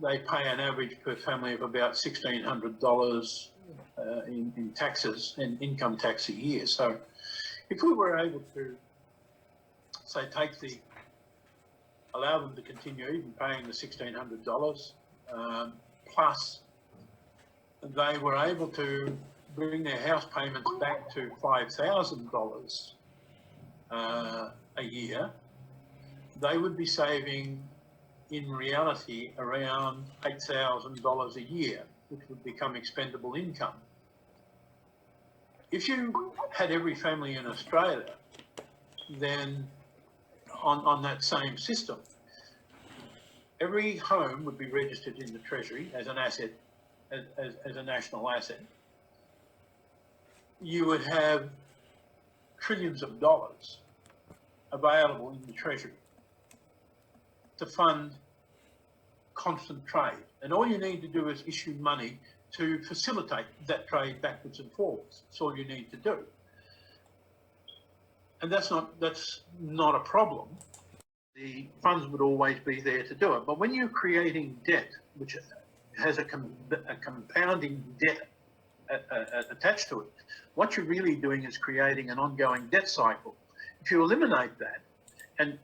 they pay an average per family of about $1,600 in taxes and income tax a year. So if we were able to, say, allow them to continue even paying the $1,600, plus they were able to bring their house payments back to $5,000 a year, they would be saving, in reality, around $8,000 a year, which would become expendable income. If you had every family in Australia, then on that same system, every home would be registered in the Treasury as an asset, as a national asset. You would have trillions of dollars available in the Treasury to fund constant trade. And all you need to do is issue money to facilitate that trade backwards and forwards. That's all you need to do. And that's not a problem. The funds would always be there to do it. But when you're creating debt, which has a compounding debt attached to it, what you're really doing is creating an ongoing debt cycle. If you eliminate that and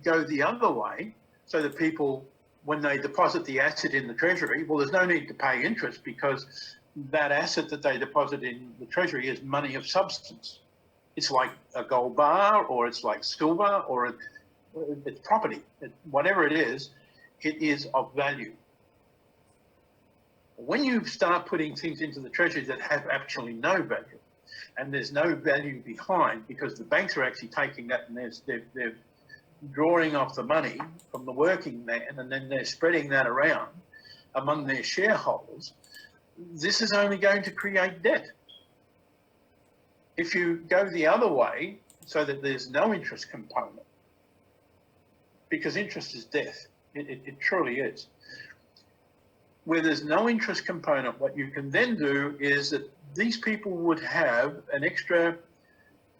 go the other way, so that people, when they deposit the asset in the Treasury, well, there's no need to pay interest because that asset that they deposit in the Treasury is money of substance. It's like a gold bar, or it's like silver, or it's property. Whatever it is of value. When you start putting things into the Treasury that have actually no value, and there's no value behind, because the banks are actually taking that and they're drawing off the money from the working man, and then they're spreading that around among their shareholders, this is only going to create debt. If you go the other way, so that there's no interest component, because interest is death, it truly is. Where there's no interest component, what you can then do is that these people would have an extra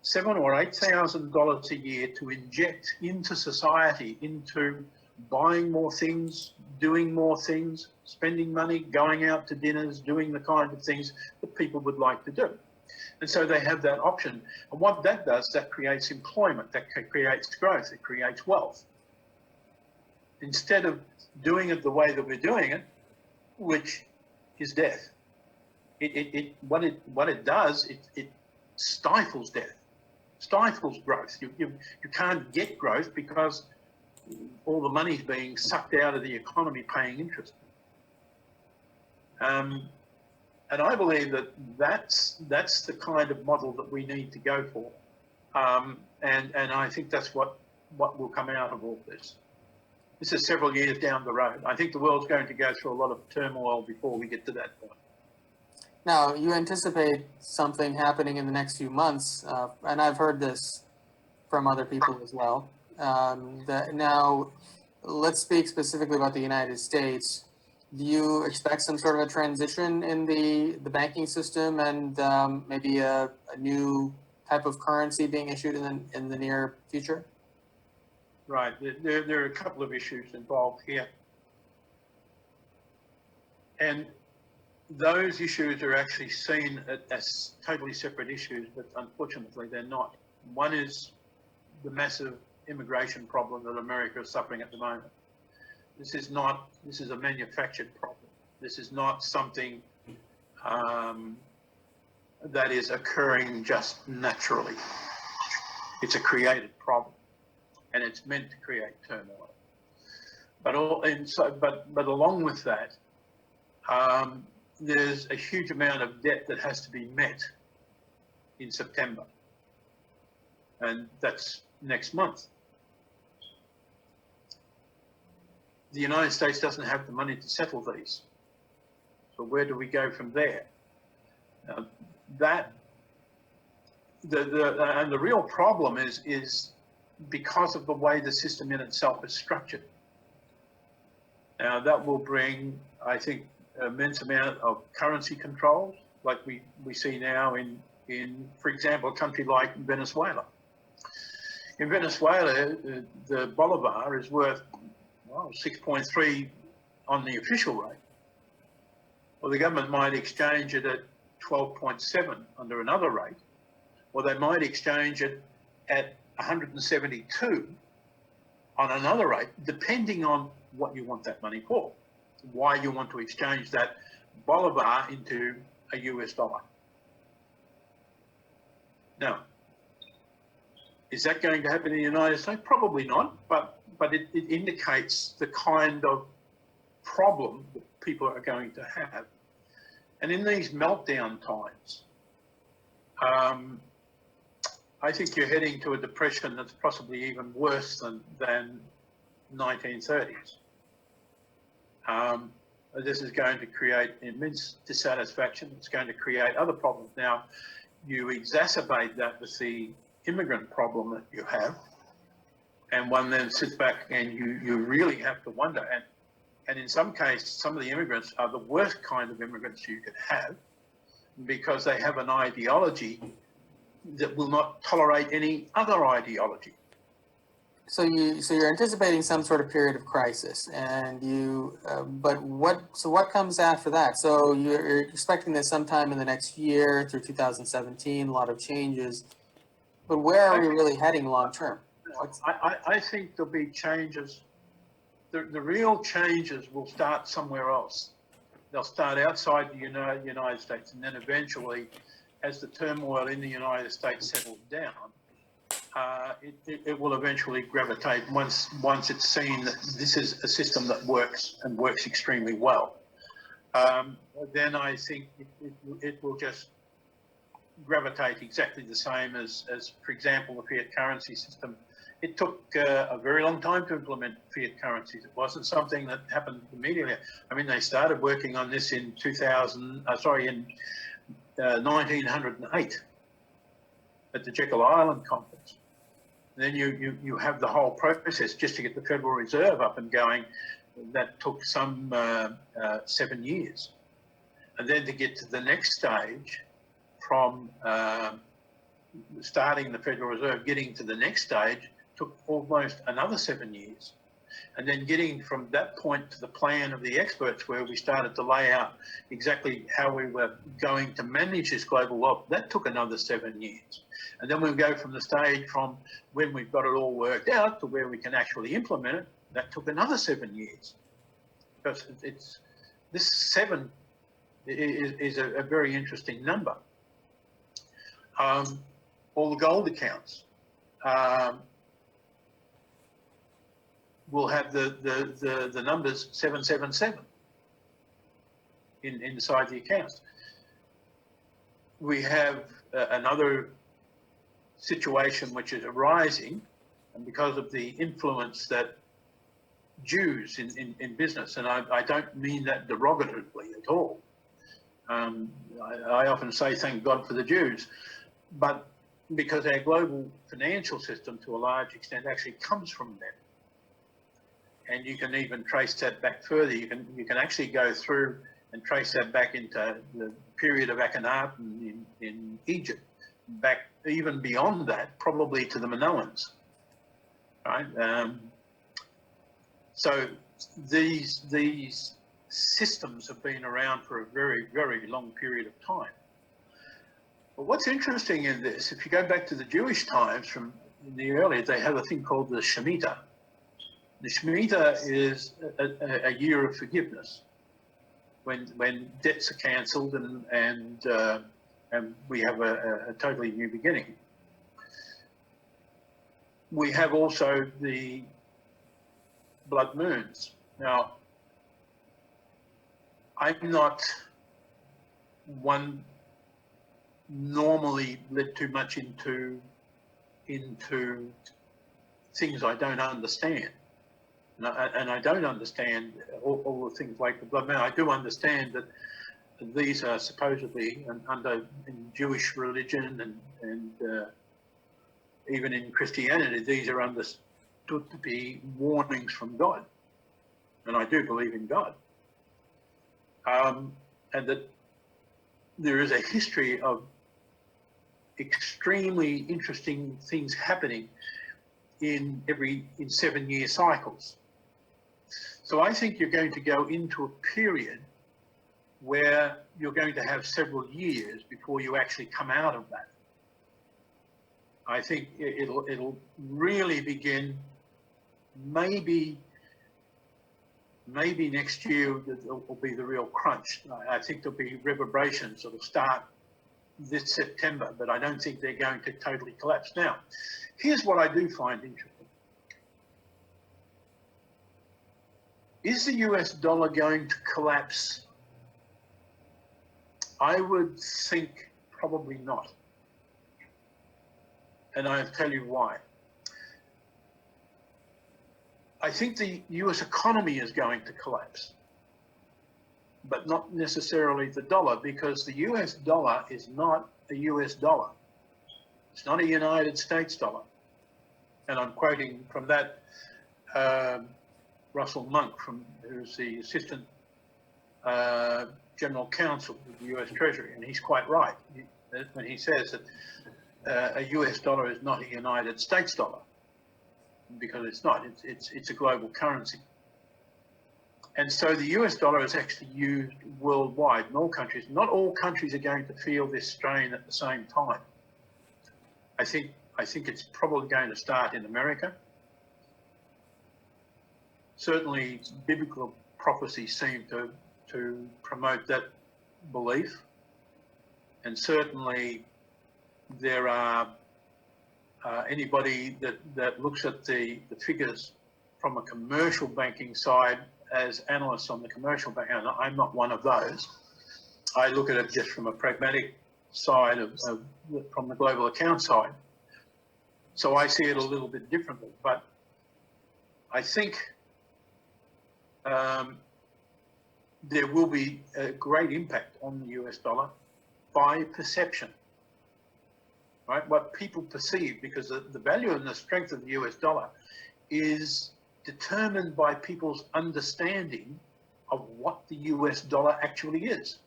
$7,000 or $8,000 a year to inject into society, into buying more things, doing more things, spending money, going out to dinners, doing the kind of things that people would like to do. And so they have that option. And what that does, that creates employment, that creates growth, it creates wealth. instead of doing it the way that we're doing it, which is death. What it does, it stifles death, stifles growth. You can't get growth because all the money's being sucked out of the economy paying interest. And I believe that's the kind of model that we need to go for. And I think that's what will come out of all this. This is several years down the road. I think the world's going to go through a lot of turmoil before we get to that point. Now, you anticipate something happening in the next few months, and I've heard this from other people as well. Now, let's speak specifically about the United States. Do you expect some sort of a transition in the banking system and maybe a new type of currency being issued in the near future? Right. There are a couple of issues involved here. And those issues are actually seen as totally separate issues, but unfortunately they're not. One is the massive immigration problem that America is suffering at the moment. This is a manufactured problem. This is not something that is occurring just naturally. It's a created problem, and it's meant to create turmoil. But along with that, there's a huge amount of debt that has to be met in September, and that's next month. The United States doesn't have the money to settle these. So where do we go from there? And the real problem is because of the way the system in itself is structured. Now that will bring, I think, immense amount of currency controls, like we see now in, for example, a country like Venezuela. In Venezuela, the bolivar is worth 6.3 on the official rate. Well, the government might exchange it at 12.7 under another rate, or they might exchange it at 172 on another rate, depending on what you want that money for, why you want to exchange that bolivar into a US dollar. Now, is that going to happen in the United States? Probably not, but it indicates the kind of problem that people are going to have. And in these meltdown times, I think you're heading to a depression that's possibly even worse than 1930s. This is going to create immense dissatisfaction. It's going to create other problems. Now, you exacerbate that with the immigrant problem that you have, and one then sits back and you really have to wonder. And in some cases, some of the immigrants are the worst kind of immigrants you could have, because they have an ideology that will not tolerate any other ideology. So you're anticipating some sort of period of crisis, and but what comes after that? So you're expecting this sometime in the next year through 2017, a lot of changes, but where are we really heading long term? I think there'll be changes. The real changes will start somewhere else. They'll start outside the United States, and then eventually, as the turmoil in the United States settles down, it will eventually gravitate once it's seen that this is a system that works and works extremely well. Then I think it will just gravitate exactly the same as, for example, the fiat currency system. It took a very long time to implement fiat currencies. It wasn't something that happened immediately. I mean, they started working on this in 1908 at the Jekyll Island Conference. And then you have the whole process just to get the Federal Reserve up and going. That took some 7 years. And then to get to the next stage, from starting the Federal Reserve, getting to the next stage, took almost another 7 years. And then getting from that point to the plan of the experts, where we started to lay out exactly how we were going to manage this global wealth, that took another 7 years. And then we'll go from the stage from when we've got it all worked out to where we can actually implement it. That took another 7 years, because this 7 is a very interesting number. All the gold accounts will have the numbers 777 inside the accounts. We have another situation which is arising, and because of the influence that Jews in business, and I don't mean that derogatively at all. I often say thank God for the Jews, but because our global financial system to a large extent actually comes from them. And you can even trace that back further. You can actually go through and trace that back into the period of Akhenaten in Egypt, back even beyond that, probably to the Minoans, right? So these systems have been around for a very, very long period of time. But what's interesting in this, if you go back to the Jewish times from the earlier, they have a thing called the Shemitah. The Shemitah is a year of forgiveness, when debts are cancelled and we have a totally new beginning. We have also the blood moons. Now, I'm not one normally led too much into things I don't understand. And I don't understand all the things like the blood moon. I do understand that these are supposedly, in Jewish religion and even in Christianity, these are understood to be warnings from God. And I do believe in God. And that there is a history of extremely interesting things happening in 7-year cycles. So I think you're going to go into a period where you're going to have several years before you actually come out of that. I think it'll really begin maybe next year will be the real crunch. I think there'll be reverberations that'll start this September, but I don't think they're going to totally collapse. Now, here's what I do find interesting. Is the US dollar going to collapse? I would think probably not. And I'll tell you why. I think the US economy is going to collapse, but not necessarily the dollar, because the US dollar is not a US dollar. It's not a United States dollar. And I'm quoting from that Russell Monk, who's the Assistant General Counsel of the US Treasury, and he's quite right when he says that a US dollar is not a United States dollar, because it's not. It's a global currency. And so the US dollar is actually used worldwide in all countries. Not all countries are going to feel this strain at the same time. I think it's probably going to start in America. Certainly, biblical prophecies seem to promote that belief. And certainly, there are anybody that looks at the figures from a commercial banking side as analysts on the commercial bank, and I'm not one of those. I look at it just from a pragmatic side from the global account side. So I see it a little bit differently, but I think there will be a great impact on the US dollar by perception, right? What people perceive, because the value and the strength of the US dollar is determined by people's understanding of what the US dollar actually is.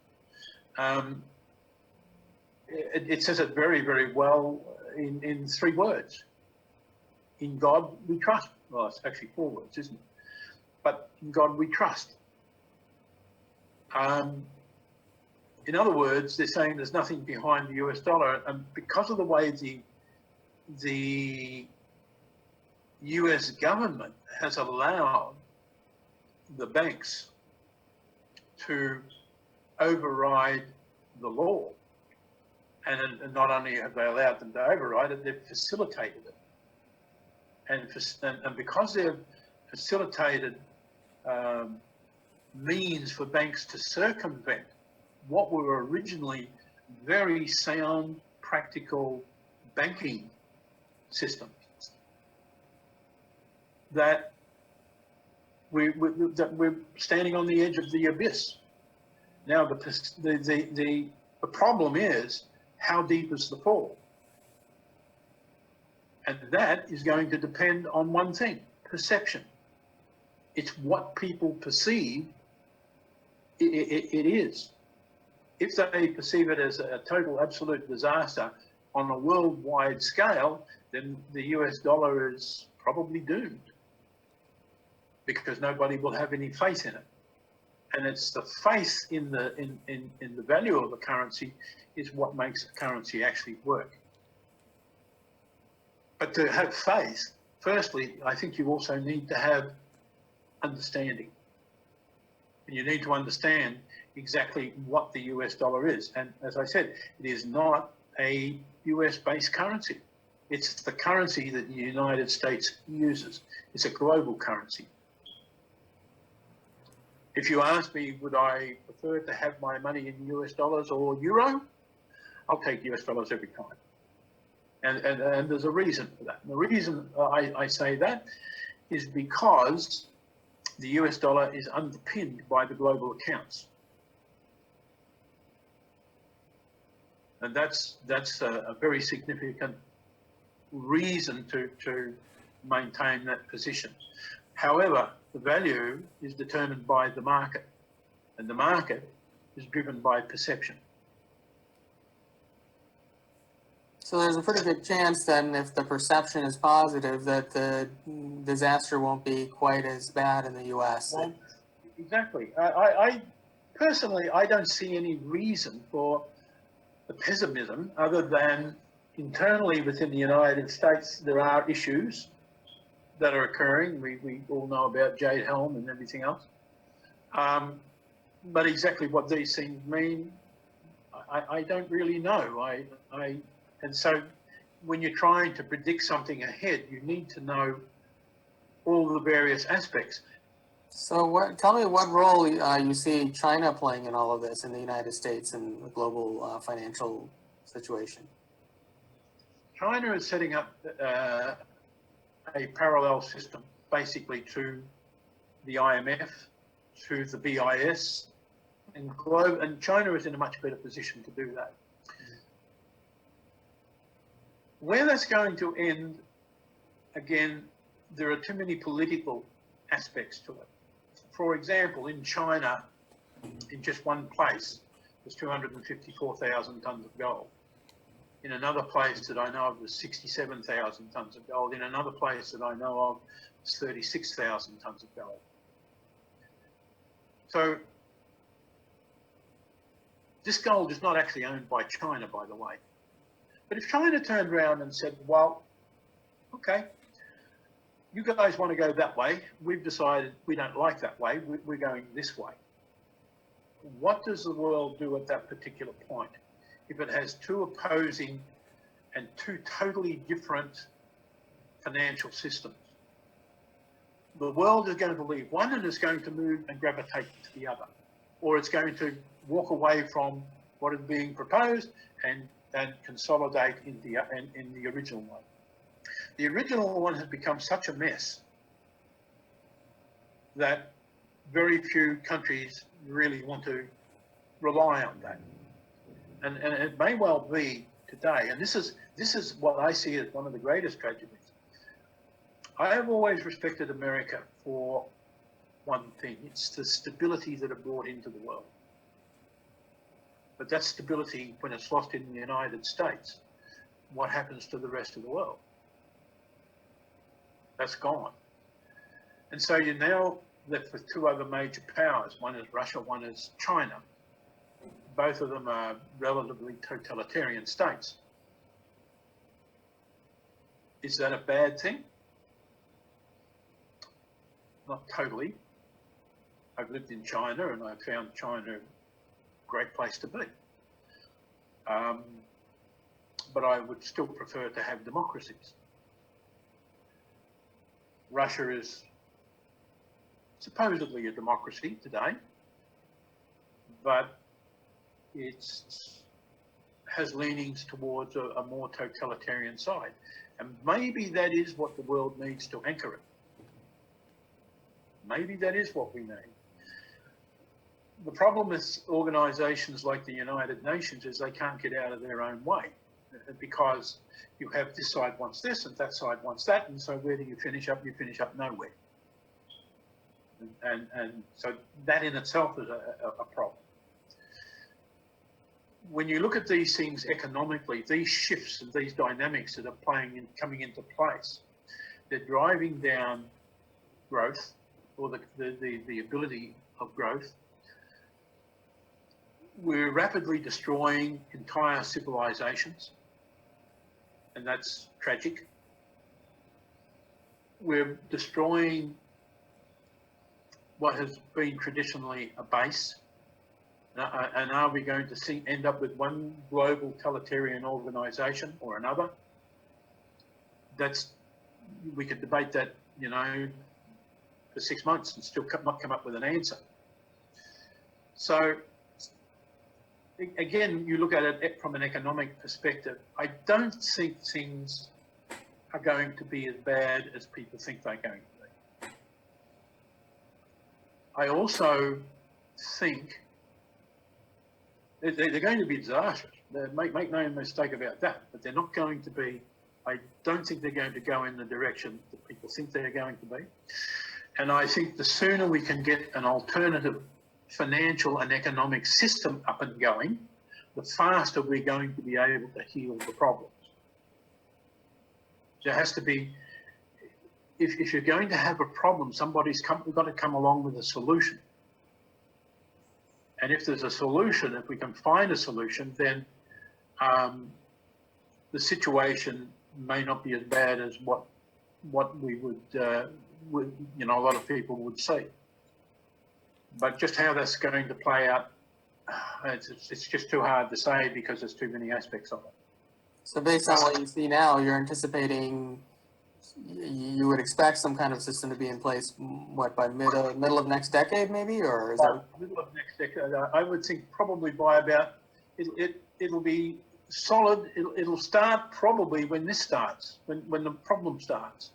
It says it very, very well in 3 words. In God we trust. Well, it's actually 4 words, isn't it? But in God we trust. In other words, they're saying there's nothing behind the US dollar, and because of the way the US government has allowed the banks to override the law. And not only have they allowed them to override it, they've facilitated it. And because they've facilitated means for banks to circumvent what were originally very sound, practical banking systems, that we're standing on the edge of the abyss. Now, the problem is, how deep is the fall? And that is going to depend on one thing: perception. It's what people perceive it is. If they perceive it as a total absolute disaster on a worldwide scale, then the US dollar is probably doomed, because nobody will have any faith in it. And it's the faith in the value of the currency is what makes the currency actually work. But to have faith, firstly, I think you also need to have understanding. And you need to understand exactly what the US dollar is. And as I said, it is not a US-based currency. It's the currency that the United States uses. It's a global currency. If you ask me, would I prefer to have my money in US dollars or euro? I'll take US dollars every time. And there's a reason for that. And the reason I say that is because the US dollar is underpinned by the global accounts. And that's a very significant reason to maintain that position. However, the value is determined by the market, and the market is driven by perception. So there's a pretty good chance then, if the perception is positive, that the disaster won't be quite as bad in the US. Well, exactly. I personally, I don't see any reason for the pessimism other than internally within the United States there are issues that are occurring. We all know about Jade Helm and everything else. But exactly what these things mean, I don't really know. And so when you're trying to predict something ahead, you need to know all the various aspects. So tell me what role you see China playing in all of this in the United States and the global financial situation. China is setting up a parallel system, basically to the IMF, to the BIS, and China is in a much better position to do that. Where that's going to end, again, there are too many political aspects to it. For example, in China, in just one place, there's 254,000 tons of gold. In another place that I know of, there's 67,000 tons of gold. In another place that I know of, there's 36,000 tons of gold. So this gold is not actually owned by China, by the way. But if China turned around and said, well, okay, you guys want to go that way, we've decided we don't like that way, we're going this way. What does the world do at that particular point? If it has two opposing and two totally different financial systems, the world is going to leave one and is going to move and gravitate to the other, or it's going to walk away from what is being proposed and consolidate in the original one. The original one has become such a mess that very few countries really want to rely on that. And it may well be today, and this is what I see as one of the greatest tragedies. I have always respected America for one thing: it's the stability that it brought into the world. But that stability, when it's lost in the United States, what happens to the rest of the world? That's gone. And so you're now left with two other major powers. One is Russia, one is China. Both of them are relatively totalitarian states. Is that a bad thing? not totally. I've lived in China and I found China a great place to be. But I would still prefer to have democracies. Russia is supposedly a democracy today, but it has leanings towards a more totalitarian side. And maybe that is what the world needs to anchor it. Maybe that is what we need. The problem with organisations like the United Nations is they can't get out of their own way, because you have this side wants this and that side wants that, and so where do you finish up? You finish up nowhere. And so that in itself is a problem. When you look at these things economically, these shifts and these dynamics that are coming into place, they're driving down growth, or the ability of growth. We're rapidly destroying entire civilizations, and that's tragic. We're destroying what has been traditionally a base. And are we going to end up with one global totalitarian organisation or another? We could debate that, for 6 months and still not come up with an answer. So, again, you look at it from an economic perspective. I don't think things are going to be as bad as people think they're going to be. I also think they're going to be disastrous. Make no mistake about that. But they're not going to be. I don't think they're going to go in the direction that people think they're going to be. And I think the sooner we can get an alternative financial and economic system up and going, the faster we're going to be able to heal the problems. There has to be, if you're going to have a problem, somebody's got to come along with a solution. And if there's a solution, if we can find a solution, then the situation may not be as bad as what we would a lot of people would see. But just how that's going to play out, it's just too hard to say because there's too many aspects of it. So based on what you see now, you're anticipating, you would expect some kind of system to be in place, what, by middle of next decade maybe? Or is that... Middle of next decade, I would think probably by about, it'll be solid, it'll start probably when this starts, when the problem starts.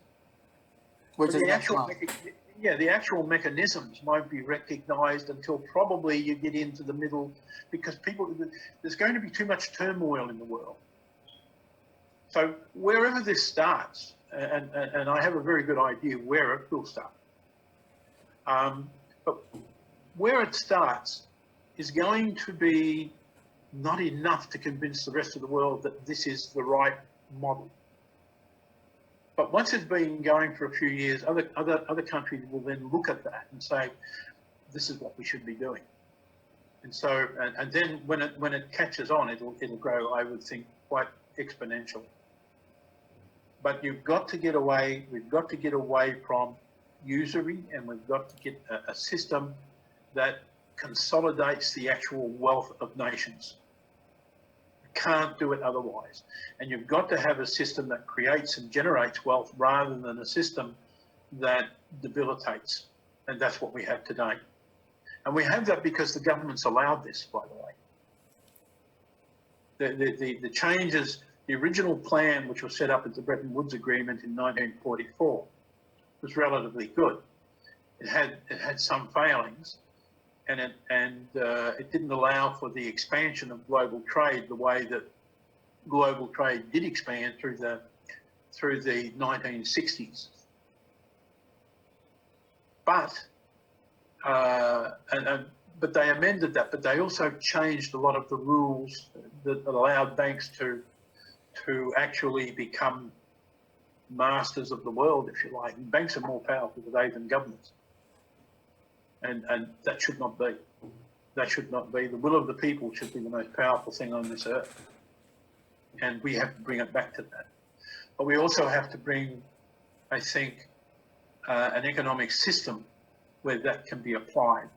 Which is the actual mechanisms won't be recognised until probably you get into the middle, because there's going to be too much turmoil in the world. So wherever this starts, and I have a very good idea where it will start, but where it starts is going to be not enough to convince the rest of the world that this is the right model. But once it's been going for a few years, other countries will then look at that and say, this is what we should be doing. And so, and then when it catches on, it'll grow, I would think, quite exponentially. But we've got to get away from usury, and we've got to get a system that consolidates the actual wealth of nations. You can't do it otherwise. And you've got to have a system that creates and generates wealth rather than a system that debilitates. And that's what we have today. And we have that because the government's allowed this, by the way. The changes, the original plan, which was set up at the Bretton Woods Agreement in 1944, was relatively good. It had some failings, and it didn't allow for the expansion of global trade the way that global trade did expand through the 1960s. But they amended that, but they also changed a lot of the rules that allowed banks to actually become masters of the world, if you like. And banks are more powerful today than governments. And that should not be. That should not be. The will of the people should be the most powerful thing on this earth. And we have to bring it back to that. But we also have to bring, I think, an economic system where that can be applied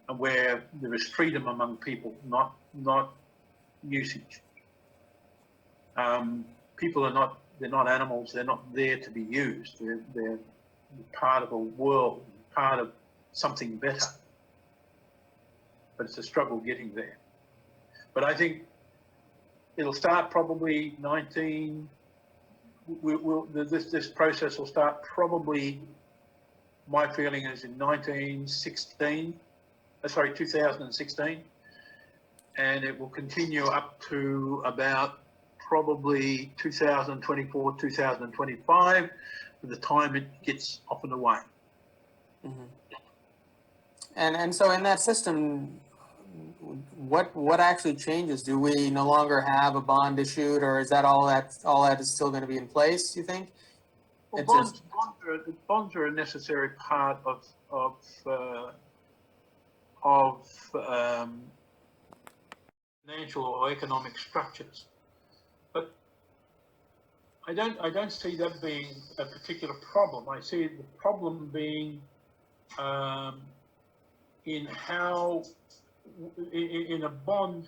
and where there is freedom among people, not usage. People are not, they're not animals, they're not there to be used. They're part of a world, part of something better. But it's a struggle getting there. But I think it'll start probably this process will start probably, my feeling is in 2016, and it will continue up to about probably 2024, 2025, for the time it gets off and away. Mm-hmm. And so in that system, what actually changes? Do we no longer have a bond issued, or is that all that is still going to be in place, you think? Well, bonds are a necessary part of financial or economic structures, but I don't see that being a particular problem. I see the problem being in how in a bond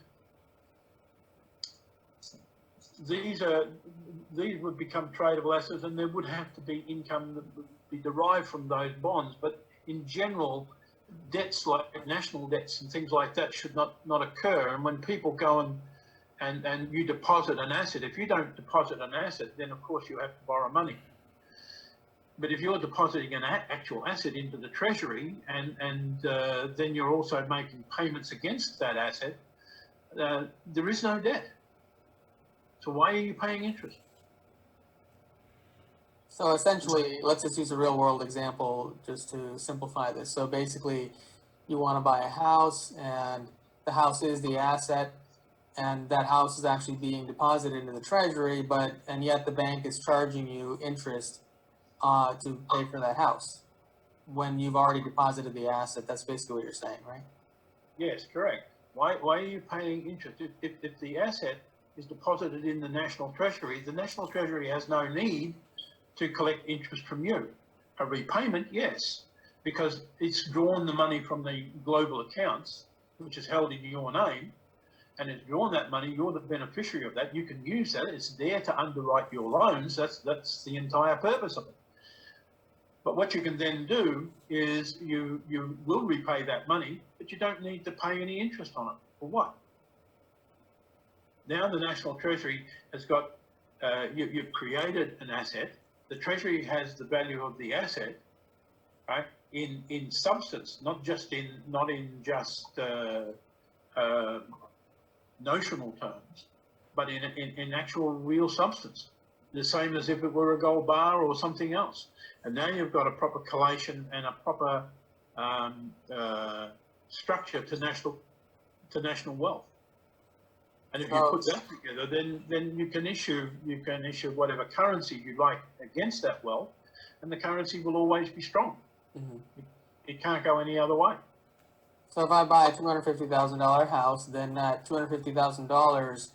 these would become tradable assets, and there would have to be income that would be derived from those bonds. But in general, debts like national debts and things like that should not occur. And when people go and you deposit an asset, if you don't deposit an asset, then of course you have to borrow money. But if you're depositing an actual asset into the treasury and then you're also making payments against that asset, there is no debt. So why are you paying interest? So essentially, let's just use a real world example just to simplify this. So basically, you want to buy a house, and the house is the asset, and that house is actually being deposited into the treasury, and yet the bank is charging you interest to pay for that house when you've already deposited the asset. That's basically what you're saying, right? Yes, correct. Why are you paying interest? If the asset is deposited in the National Treasury, the National Treasury has no need to collect interest from you. A repayment, yes, because it's drawn the money from the global accounts, which is held in your name, and it's drawn that money. You're the beneficiary of that. You can use that. It's there to underwrite your loans. That's the entire purpose of it. But what you can then do is you will repay that money, but you don't need to pay any interest on it. For what? Now the National Treasury has got, you've created an asset. The Treasury has the value of the asset, right, in substance, not in just notional terms, but in actual real substance. The same as if it were a gold bar or something else. And now you've got a proper collation and a proper structure to national wealth. And if you put that together, then you can issue whatever currency you like against that wealth, and the currency will always be strong. Mm-hmm. It can't go any other way. So if I buy a $250,000 house, then that $250,000,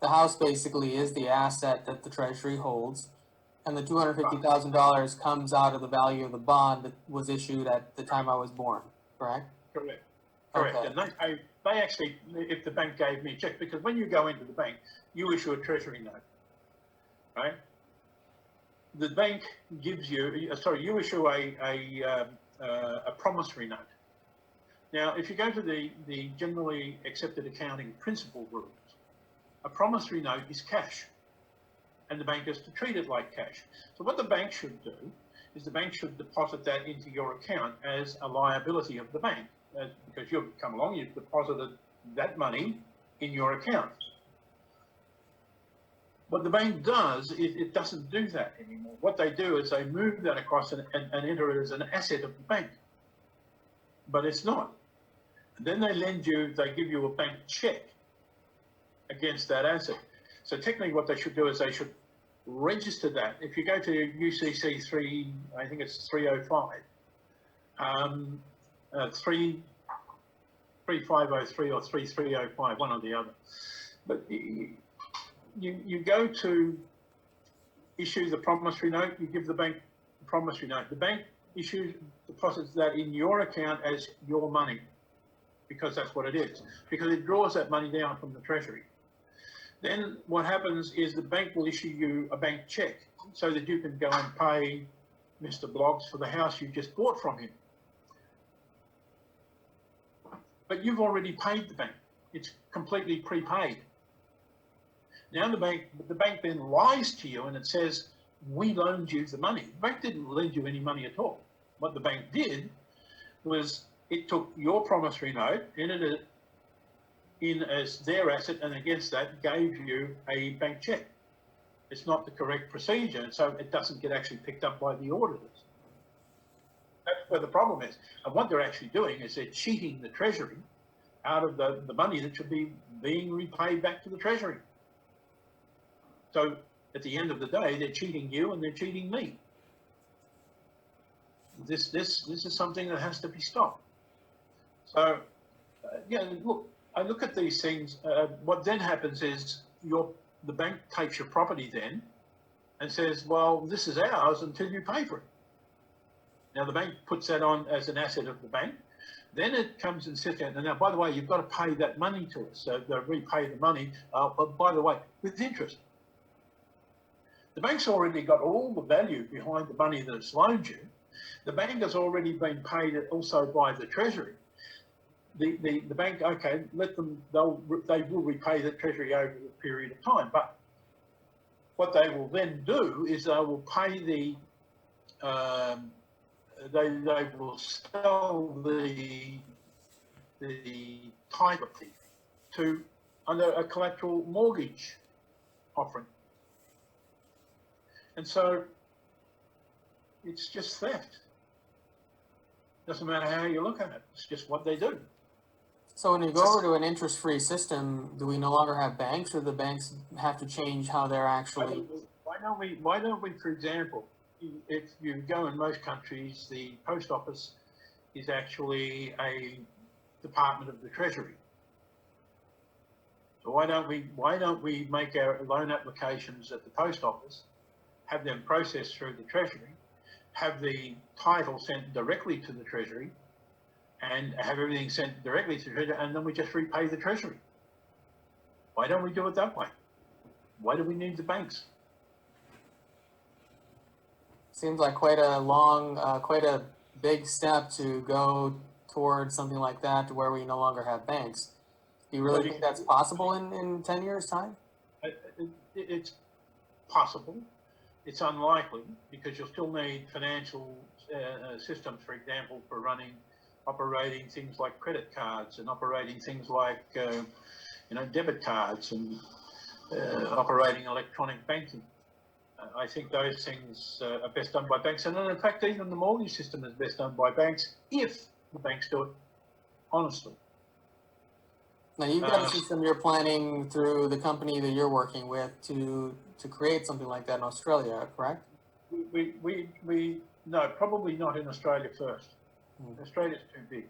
the house basically is the asset that the Treasury holds, and the $250,000 comes out of the value of the bond that was issued at the time I was born, correct? Correct. Correct. Okay. And they actually, if the bank gave me a check, because when you go into the bank, you issue a Treasury note, right? The bank gives you, you issue a promissory note. Now, if you go to the generally accepted accounting principle rules, a promissory note is cash, and the bank has to treat it like cash. So what the bank should do is the bank should deposit that into your account as a liability of the bank, because you've come along, you've deposited that money in your account. What the bank does is it doesn't do that anymore. What they do is they move that across and enter it as an asset of the bank, but it's not. And then they give you a bank check against that asset. So technically what they should do is they should register that. If you go to UCC 3, I think it's 305, 3503 or 3305, one or the other. But you go to issue the promissory note, you give the bank the promissory note. The bank deposits that in your account as your money, because that's what it is, because it draws that money down from the Treasury. Then what happens is the bank will issue you a bank cheque so that you can go and pay Mr. Bloggs for the house you just bought from him. But you've already paid the bank. It's completely prepaid. Now the bank then lies to you and it says, we loaned you the money. The bank didn't lend you any money at all. What the bank did was it took your promissory note, entered it in as their asset, and against that gave you a bank cheque. It's not the correct procedure, so it doesn't get actually picked up by the auditors. That's where the problem is. And what they're actually doing is they're cheating the Treasury out of the money that should be being repaid back to the Treasury. So at the end of the day, they're cheating you and they're cheating me. This is something that has to be stopped. So, yeah, look, I look at these things. What then happens is the bank takes your property then and says, well, this is ours until you pay for it. Now, the bank puts that on as an asset of the bank. Then it comes and sits down. And now, by the way, you've got to pay that money to us. So they repay the money, but by the way, with interest. The bank's already got all the value behind the money that it's loaned you. The bank has already been paid also by the Treasury. The bank, okay, let them, they will repay the Treasury over a period of time. But what they will then do is they will pay they will sell the title to under a collateral mortgage offering. And so it's just theft. Doesn't matter how you look at it. It's just what they do. So when you go over to an interest-free system, do we no longer have banks, or the banks have to change how they're actually? Why don't we, for example, if you go in most countries, the post office is actually a department of the Treasury. So why don't we make our loan applications at the post office, have them processed through the Treasury, have the title sent directly to the Treasury, and have everything sent directly to the Treasury, and then we just repay the Treasury? Why don't we do it that way? Why do we need the banks? Seems like quite a big step to go towards something like that, to where we no longer have banks. Do you really think that's possible in 10 years' time? It's possible. It's unlikely, because you'll still need financial systems, for example, for operating things like credit cards, and operating things like debit cards, and operating electronic banking. I think those things are best done by banks, and in fact, even the mortgage system is best done by banks if the banks do it honestly. Now, you've got a system you're planning through the company that you're working with to create something like that in Australia, correct? No, probably not in Australia first. Australia's too big,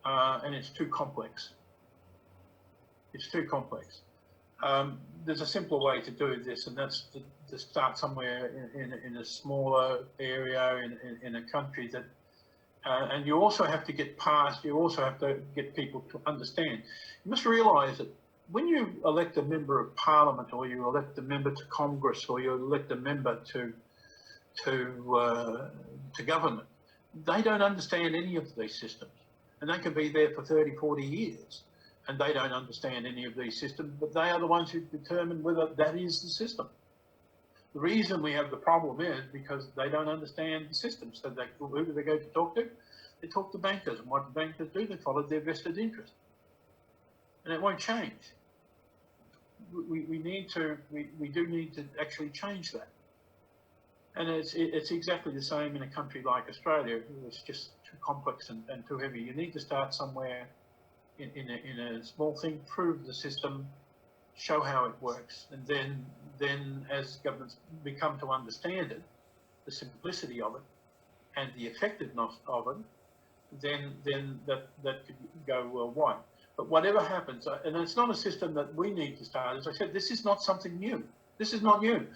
and it's too complex. It's too complex. There's a simpler way to do this, and that's to start somewhere in a smaller area in a country that, and you also have to get past. You also have to get people to understand. You must realise that when you elect a member of Parliament, or you elect a member to Congress, or you elect a member to government, they don't understand any of these systems, and they can be there for 30, 40 years. And they don't understand any of these systems, but they are the ones who determine whether that is the system. The reason we have the problem is because they don't understand the system. So who do they go to talk to? They talk to bankers, and what the bankers do, they follow their vested interest. And it won't change. We do need to actually change that. And it's exactly the same in a country like Australia. It's just too complex and too heavy. You need to start somewhere in a small thing, prove the system, show how it works, and then as governments become to understand it, the simplicity of it, and the effectiveness of it, then that could go worldwide. But whatever happens, and it's not a system that we need to start. As I said, this is not something new. This is not new.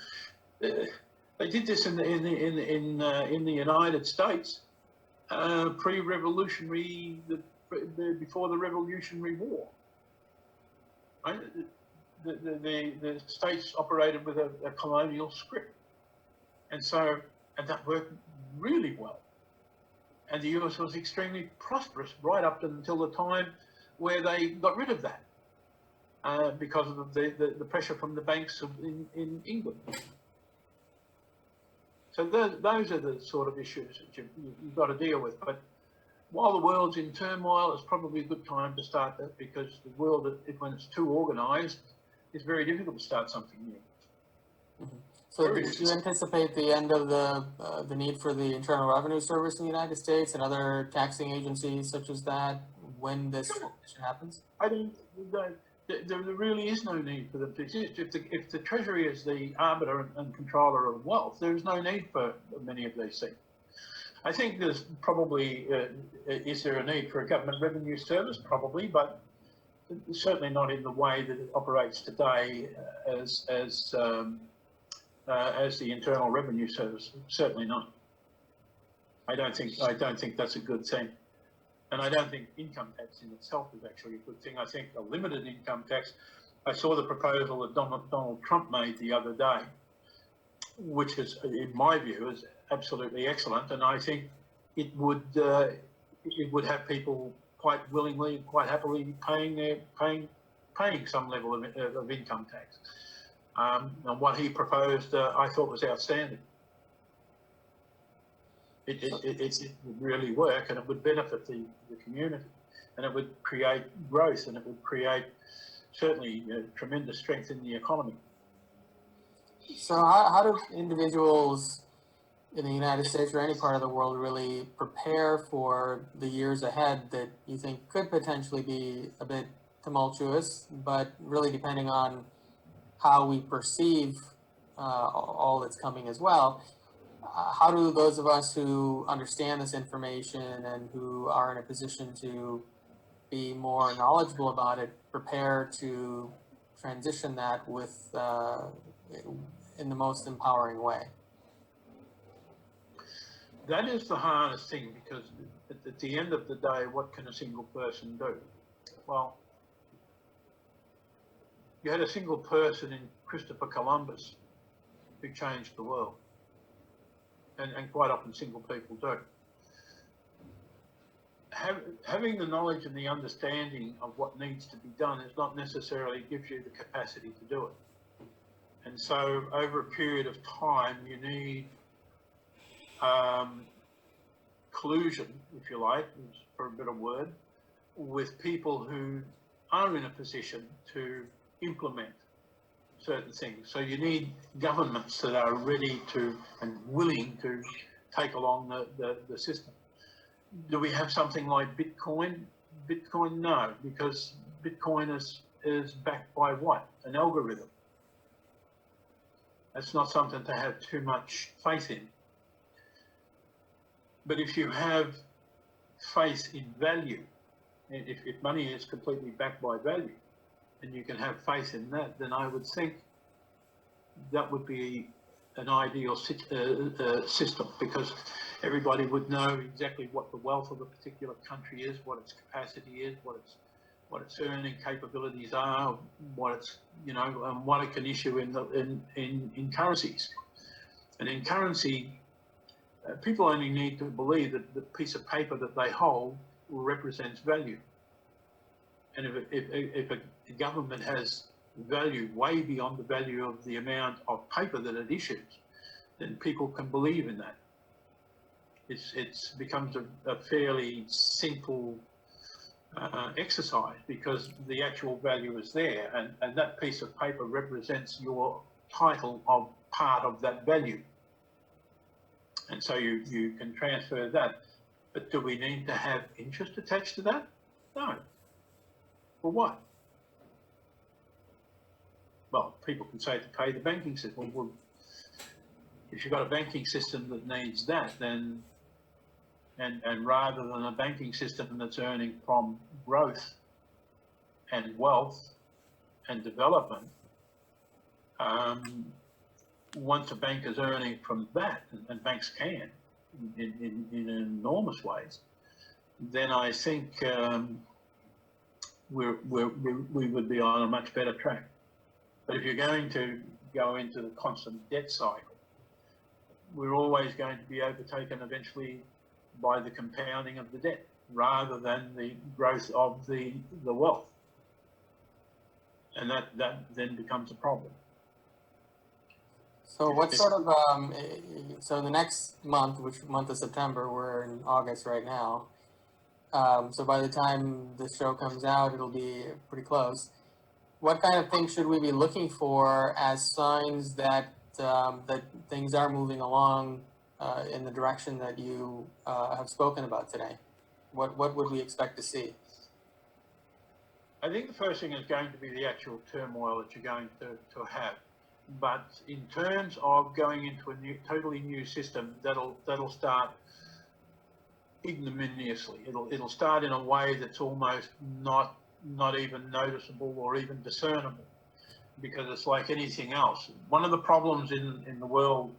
They did this in the United States pre-revolutionary, before the Revolutionary War. Right? The states operated with a colonial script, and that worked really well. And the US was extremely prosperous right up until the time where they got rid of that because of the pressure from the banks in England. So those are the sort of issues that you've got to deal with. But while the world's in turmoil, it's probably a good time to start that, because the world, when it's too organised, it's very difficult to start something new. Mm-hmm. So do you anticipate the end of the need for the Internal Revenue Service in the United States and other taxing agencies such as that when this transition happens? I don't. There really is no need for them to exist. If the Treasury is the arbiter and controller of wealth, there is no need for many of these things. I think there's probably, is there a need for a government revenue service? Probably, but certainly not in the way that it operates today as the Internal Revenue Service. Certainly not. I don't think that's a good thing. And I don't think income tax in itself is actually a good thing. I think a limited income tax, I saw the proposal that Donald Trump made the other day, which is, in my view, is absolutely excellent. And I think it would have people quite willingly, quite happily paying some level of income tax. And what he proposed, I thought was outstanding. It would really work, and it would benefit the community, and it would create growth, and it would create certainly tremendous strength in the economy. So how do individuals in the United States or any part of the world really prepare for the years ahead that you think could potentially be a bit tumultuous, but really depending on how we perceive all that's coming as well? How do those of us who understand this information and who are in a position to be more knowledgeable about it prepare to transition that with in the most empowering way? That is the hardest thing, because at the end of the day, what can a single person do? Well, you had a single person in Christopher Columbus who changed the world. And quite often single people do. Having the knowledge and the understanding of what needs to be done is not necessarily gives you the capacity to do it. And so over a period of time, you need collusion, if you like, for a better word, with people who are in a position to implement certain things. So you need governments that are ready to and willing to take along the system. Do we have something like Bitcoin? Bitcoin, no, because Bitcoin is backed by what? An algorithm. That's not something to have too much faith in. But if you have faith in value, if money is completely backed by value, and you can have faith in that, then I would think that would be an ideal system, because everybody would know exactly what the wealth of a particular country is, what its capacity is, what its earning capabilities are, what it's and what it can issue in currencies. And in currency, people only need to believe that the piece of paper that they hold represents value. And if a government has value way beyond the value of the amount of paper that it issues, then people can believe in that. It becomes a fairly simple exercise, because the actual value is there, and that piece of paper represents your title of part of that value. And so you can transfer that. But do we need to have interest attached to that? No. For what? Well, people can say to pay the banking system. Well, if you've got a banking system that needs that, then, and rather than a banking system that's earning from growth and wealth and development, once a bank is earning from that, and banks can in enormous ways, then I think we would be on a much better track. But if you're going to go into the constant debt cycle, we're always going to be overtaken eventually by the compounding of the debt rather than the growth of the wealth. And that then becomes a problem. So what sort of, so the next month, which month of September, we're in August right now. So by the time this show comes out, it'll be pretty close. What kind of things should we be looking for as signs that that things are moving along in the direction that you have spoken about today? What would we expect to see? I think the first thing is going to be the actual turmoil that you're going to have. But in terms of going into a totally new system, that'll start ignominiously. It'll start in a way that's almost not even noticeable or even discernible, because it's like anything else. One of the problems in the world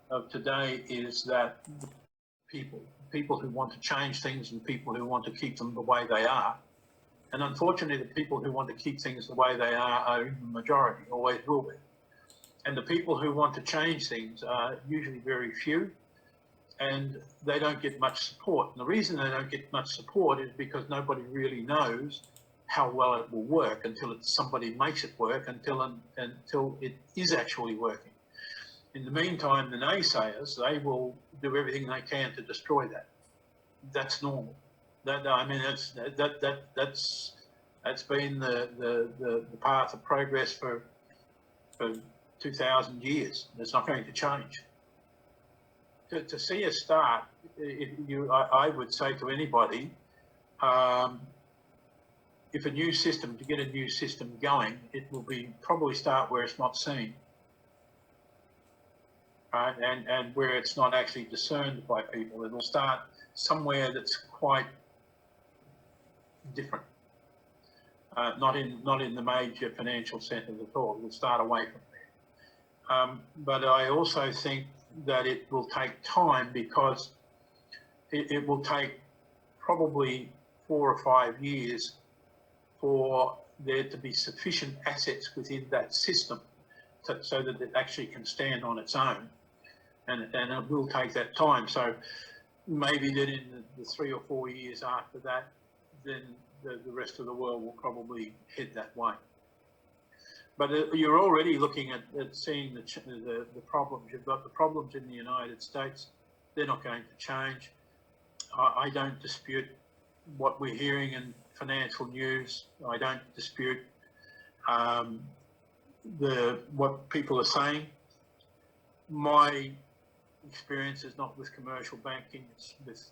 of today is that people who want to change things and people who want to keep them the way they are, and unfortunately the people who want to keep things the way they are in the majority, always will be. And the people who want to change things are usually very few, and they don't get much support. And the reason they don't get much support is because nobody really knows how well it will work until somebody makes it work, until it is actually working. In the meantime, the naysayers, they will do everything they can to destroy that. That's normal. I mean, that's been the path of progress for 2,000 years. It's not going to change. To see a start, I would say to anybody, if to get a new system going, it will probably start where it's not seen, right? And where it's not actually discerned by people. It'll start somewhere that's quite different, not in the major financial centres at all. It'll start away from there. But I also think that it will take time, because it will take probably 4 or 5 years for there to be sufficient assets within that system so that it actually can stand on its own. And it will take that time. So maybe that in the 3 or 4 years after that, then the rest of the world will probably head that way. But you're already looking at seeing the problems. You've got the problems in the United States. They're not going to change. I don't dispute what we're hearing in financial news. I don't dispute what people are saying. My experience is not with commercial banking. It's with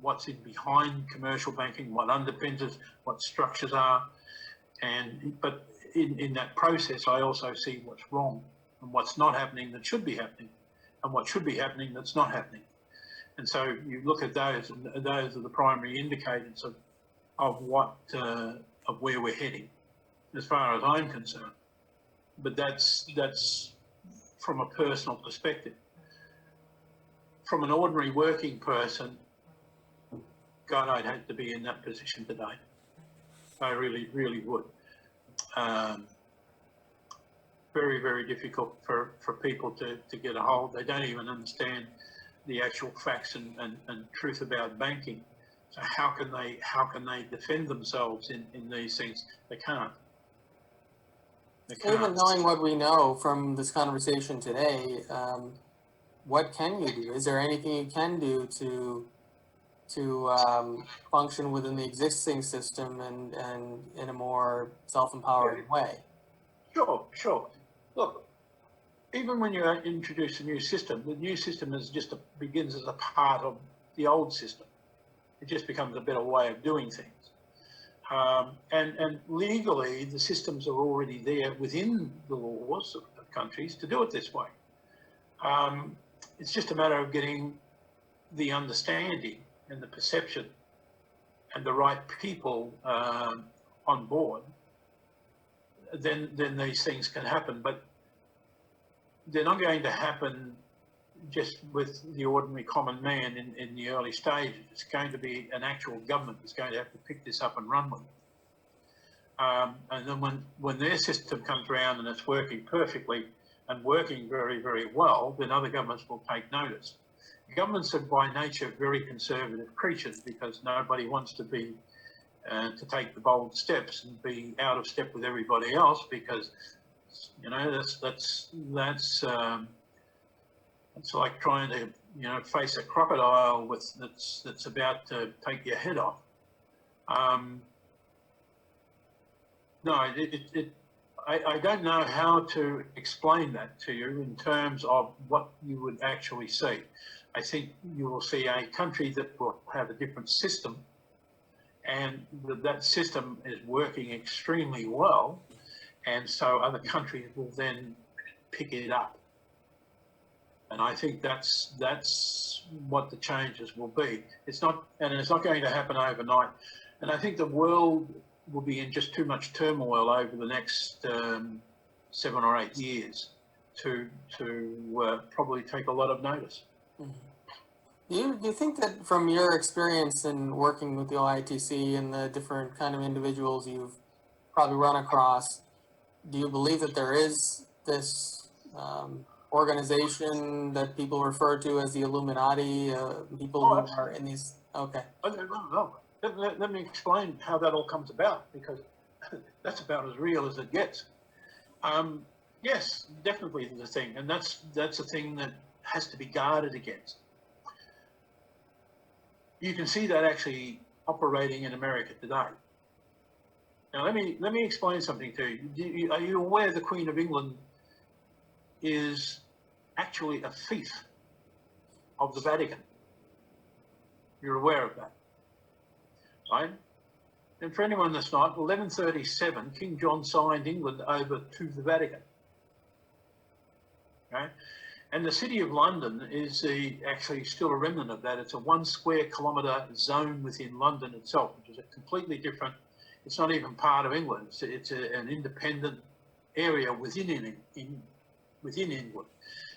what's in behind commercial banking, what underpins it, what structures are. But in that process, I also see what's wrong and what's not happening that should be happening, and what should be happening that's not happening. And so you look at those, and those are the primary indicators of where we're heading, as far as I'm concerned. But that's from a personal perspective. From an ordinary working person, God, I'd hate to be in that position today. I really, really would. Very, very difficult for people to get a hold. They don't even understand the actual facts and truth about banking. So how can they defend themselves in these things? They can't. Even knowing what we know from this conversation today, what can you do? Is there anything you can do to function within the existing system and in a more self-empowering way? Sure. Look, even when you introduce a new system, the new system begins as a part of the old system. It just becomes a better way of doing things. And legally, the systems are already there within the laws of countries to do it this way. It's just a matter of getting the understanding and the perception and the right people on board. Then these things can happen. But they're not going to happen just with the ordinary common man in the early stages. It's going to be an actual government that's going to have to pick this up and run with it. And then when their system comes around and it's working perfectly and working very, very well, then other governments will take notice. Governments are by nature very conservative creatures because nobody wants to be to take the bold steps and be out of step with everybody else, because you know that's it's like trying to face a crocodile that's about to take your head off. No, I don't know how to explain that to you in terms of what you would actually see. I think you will see a country that will have a different system, and that system is working extremely well, and so other countries will then pick it up. And I think that's what the changes will be. It's not going to happen overnight. And I think the world will be in just too much turmoil over the next 7 or 8 years to probably take a lot of notice. Mm-hmm. Do you think that from your experience in working with the Oitc and the different kind of individuals you've probably run across, do you believe that there is this organization that people refer to as the Illuminati, people who are in these? Okay. No. Let me explain how that all comes about, because that's about as real as it gets. Yes, definitely the thing, and that's a thing that has to be guarded against. You can see that actually operating in America today. Now let me explain something to you. Are you aware the Queen of England is actually a fief of the Vatican? You're aware of that, right? And for anyone that's not, 1137, King John signed England over to the Vatican. Okay? And the City of London is actually still a remnant of that. It's a 1 square kilometre zone within London itself, which is a completely different. It's not even part of England. It's an independent area within England.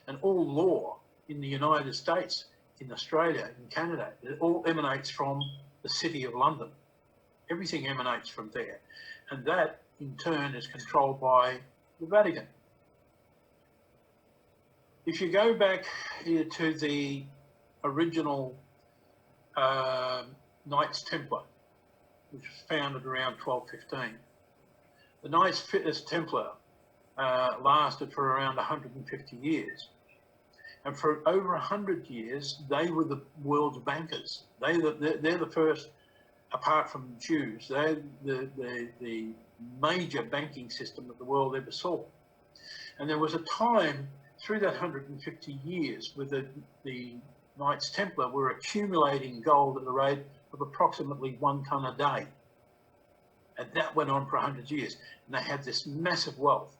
And all law in the United States, in Australia, in Canada, it all emanates from the City of London. Everything emanates from there. And that, in turn, is controlled by the Vatican. If you go back here to the original Knights Templar, which was founded around 1215, the Knights Templar lasted for around 150 years. And for over 100 years, they were the world's bankers. They're the first, apart from Jews, they're the major banking system that the world ever saw. And there was a time through that 150 years where the Knights Templar were accumulating gold at the rate of approximately 1 tonne a day. And that went on for 100 years. And they had this massive wealth.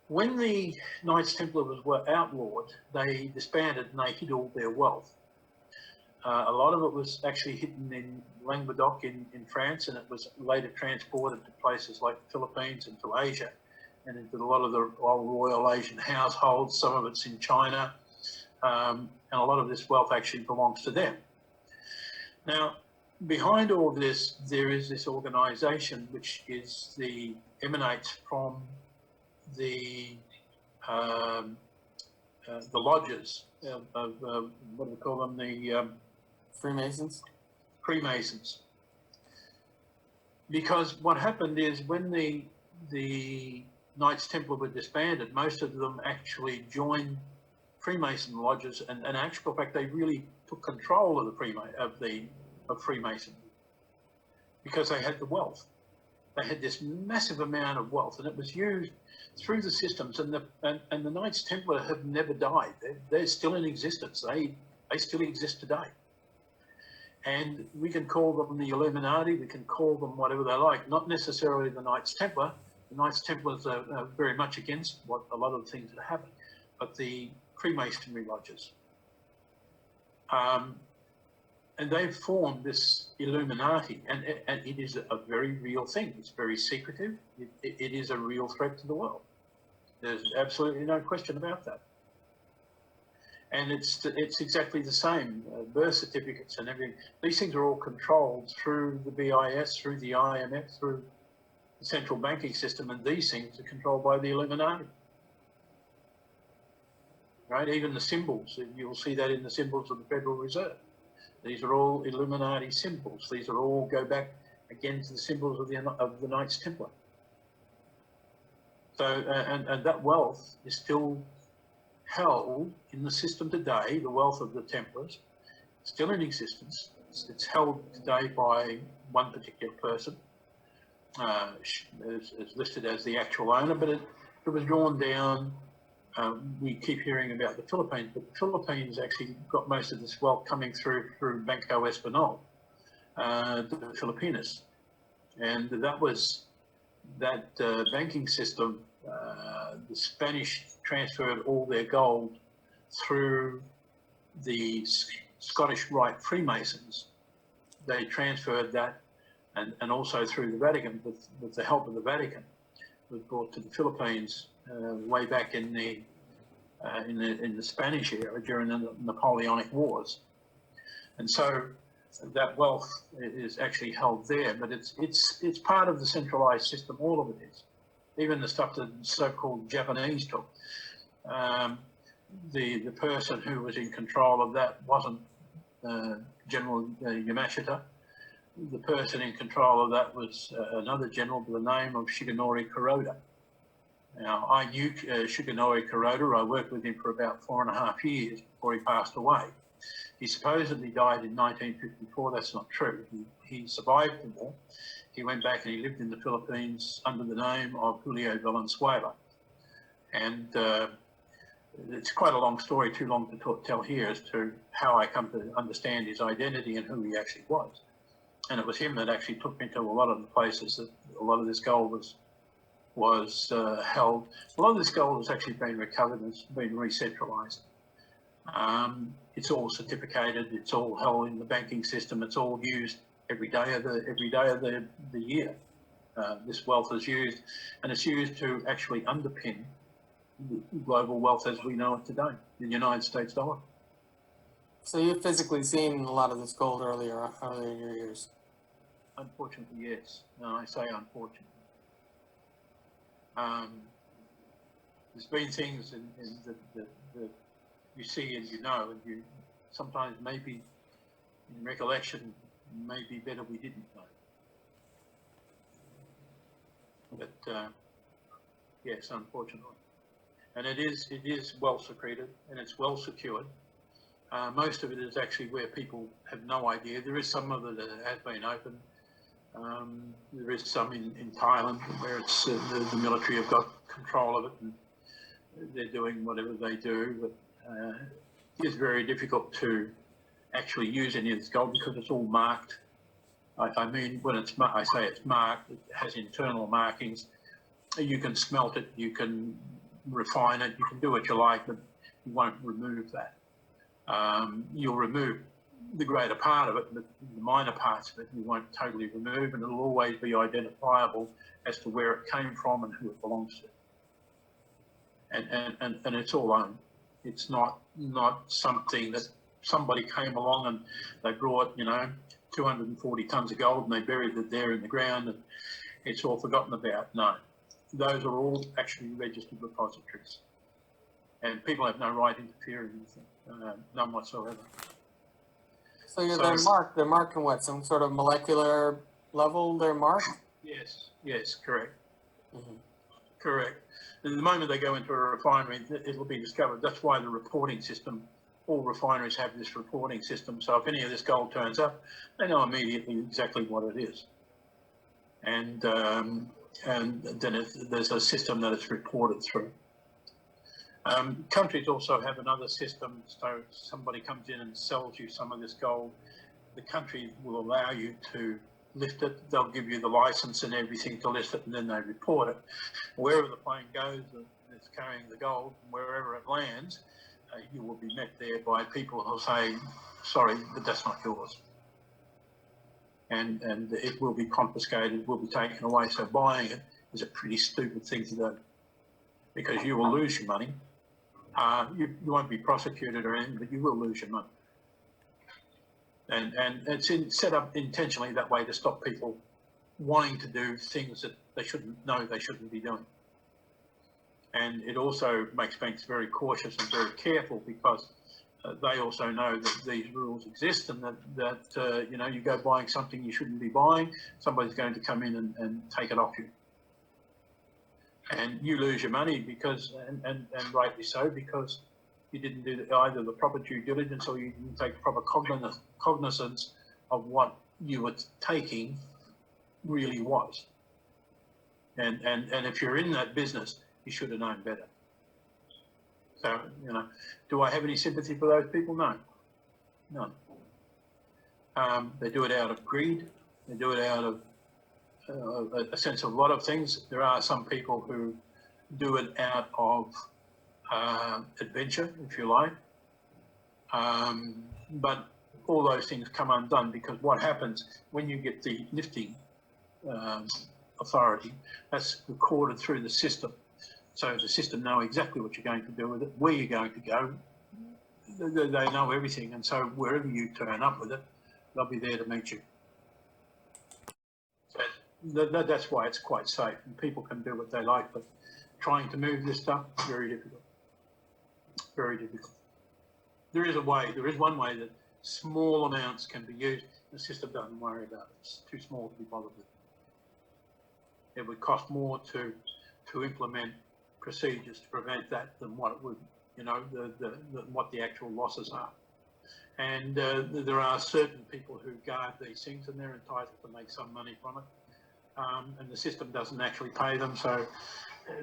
When the Knights Templars were outlawed, they disbanded and they hid all their wealth. A lot of it was actually hidden in Languedoc in France, and it was later transported to places like the Philippines and to Asia, and into a lot of the old Royal Asian households. Some of it's in China, and a lot of this wealth actually belongs to them. Now, behind all this, there is this organisation which emanates from the lodges of what do we call them? The Freemasons. Freemasons. Because what happened is when the Knights Templar were disbanded, most of them actually joined Freemason lodges, and in actual fact, they really took control of Freemasonry because they had the wealth. They had this massive amount of wealth, and it was used through the systems. And the Knights Templar have never died. They're still in existence. They still exist today. And we can call them the Illuminati. We can call them whatever they like. Not necessarily the Knights Templar. The Knights Templars are very much against what a lot of the things that happen, but the Freemasonry lodges. And they've formed this Illuminati, and it is a very real thing. It's very secretive. It is a real threat to the world. There's absolutely no question about that. And it's exactly the same, birth certificates and everything. These things are all controlled through the BIS, through the IMF, through the central banking system, and these things are controlled by the Illuminati. Right? Even the symbols, you'll see that in the symbols of the Federal Reserve. These are all Illuminati symbols. These are all go back again to the symbols of the Knights Templar. So, and that wealth is still held in the system today, the wealth of the Templars, still in existence. It's held today by one particular person, is listed as the actual owner, but it was drawn down. We keep hearing about the Philippines, but the Philippines actually got most of this wealth coming through Banco Espanyol, the Filipinos. And that banking system, the Spanish transferred all their gold through the Scottish Rite Freemasons. They transferred that, and also through the Vatican, with the help of the Vatican, was brought to the Philippines way back in the Spanish era during the Napoleonic Wars. And so that wealth is actually held there, but it's part of the centralized system. All of it is, even the stuff that so-called Japanese took. The person who was in control of that wasn't General Yamashita. The person in control of that was another general by the name of Shigenori Kuroda. Now, I knew Shigenori Kuroda. I worked with him for about 4.5 years before he passed away. He supposedly died in 1954. That's not true. He survived the war. He went back and he lived in the Philippines under the name of Julio Valenzuela. And it's quite a long story, too long to tell here, as to how I come to understand his identity and who he actually was. And it was him that actually took me to a lot of the places that a lot of this gold was held. A lot of this gold has actually been recovered and it's been recentralized. It's all certificated. It's all held in the banking system. It's all used every day of the year. This wealth is used, and it's used to actually underpin global wealth as we know it today, the United States dollar. So you've physically seen a lot of this gold earlier in your years? Unfortunately, yes. No, I say unfortunately. There's been things in that you see and you know, and you sometimes maybe in recollection, maybe better we didn't know. But yes, unfortunately. And it is well secreted and it's well secured. Most of it is actually where people have no idea. There is some of it that has been opened. There is some in Thailand where it's the military have got control of it and they're doing whatever they do. But it is very difficult to actually use any of this gold because it's all marked. I mean, when I say it's marked, it has internal markings. You can smelt it, you can refine it, you can do what you like, but you won't remove that. You'll remove the greater part of it, but the minor parts of it you won't totally remove, and it'll always be identifiable as to where it came from and who it belongs to. And it's all owned. It's not something that somebody came along and they brought, 240 tons of gold and they buried it there in the ground and it's all forgotten about. No, those are all actually registered repositories. And people have no right to interfere in anything, none whatsoever. So they're marked. They're marked in what? Some sort of molecular level? They're marked. Yes, correct. Mm-hmm. Correct. And the moment they go into a refinery, it'll be discovered. That's why the reporting system. All refineries have this reporting system. So if any of this gold turns up, they know immediately exactly what it is. And then there's a system that it's reported through. Countries also have another system. So if somebody comes in and sells you some of this gold, the country will allow you to lift it. They'll give you the license and everything to lift it, and then they report it. Wherever the plane goes that's carrying the gold, wherever it lands, you will be met there by people who'll say, sorry, but that's not yours. And it will be confiscated, will be taken away. So buying it is a pretty stupid thing to do. because you will lose your money. You won't be prosecuted or anything, but you will lose your money. And it's set up intentionally that way to stop people wanting to do things that they shouldn't be doing. And it also makes banks very cautious and very careful, because they also know that these rules exist, and that you know, you go buying something you shouldn't be buying, somebody's going to come in and take it off you. And you lose your money because, and rightly so, because you didn't do either the proper due diligence, or you didn't take proper cognizance of what you were taking really was. And if you're in that business, you should have known better. So, you know, do I have any sympathy for those people? No, none. They do it out of greed. They do it out of a sense of a lot of things. There are some people who do it out of adventure, if you like. But all those things come undone, because what happens when you get the lifting authority, that's recorded through the system. So the system know exactly what you're going to do with it, where you're going to go. They know everything, and so wherever you turn up with it, they'll be there to meet you. So that's why it's quite safe, and people can do what they like, but trying to move this stuff, very difficult. Very difficult. There is one way that small amounts can be used. The system doesn't worry about it. It's too small to be bothered with. It would cost more to implement procedures to prevent that than what it would, you know, what the actual losses are. And there are certain people who guard these things, and they're entitled to make some money from it. And the system doesn't actually pay them, so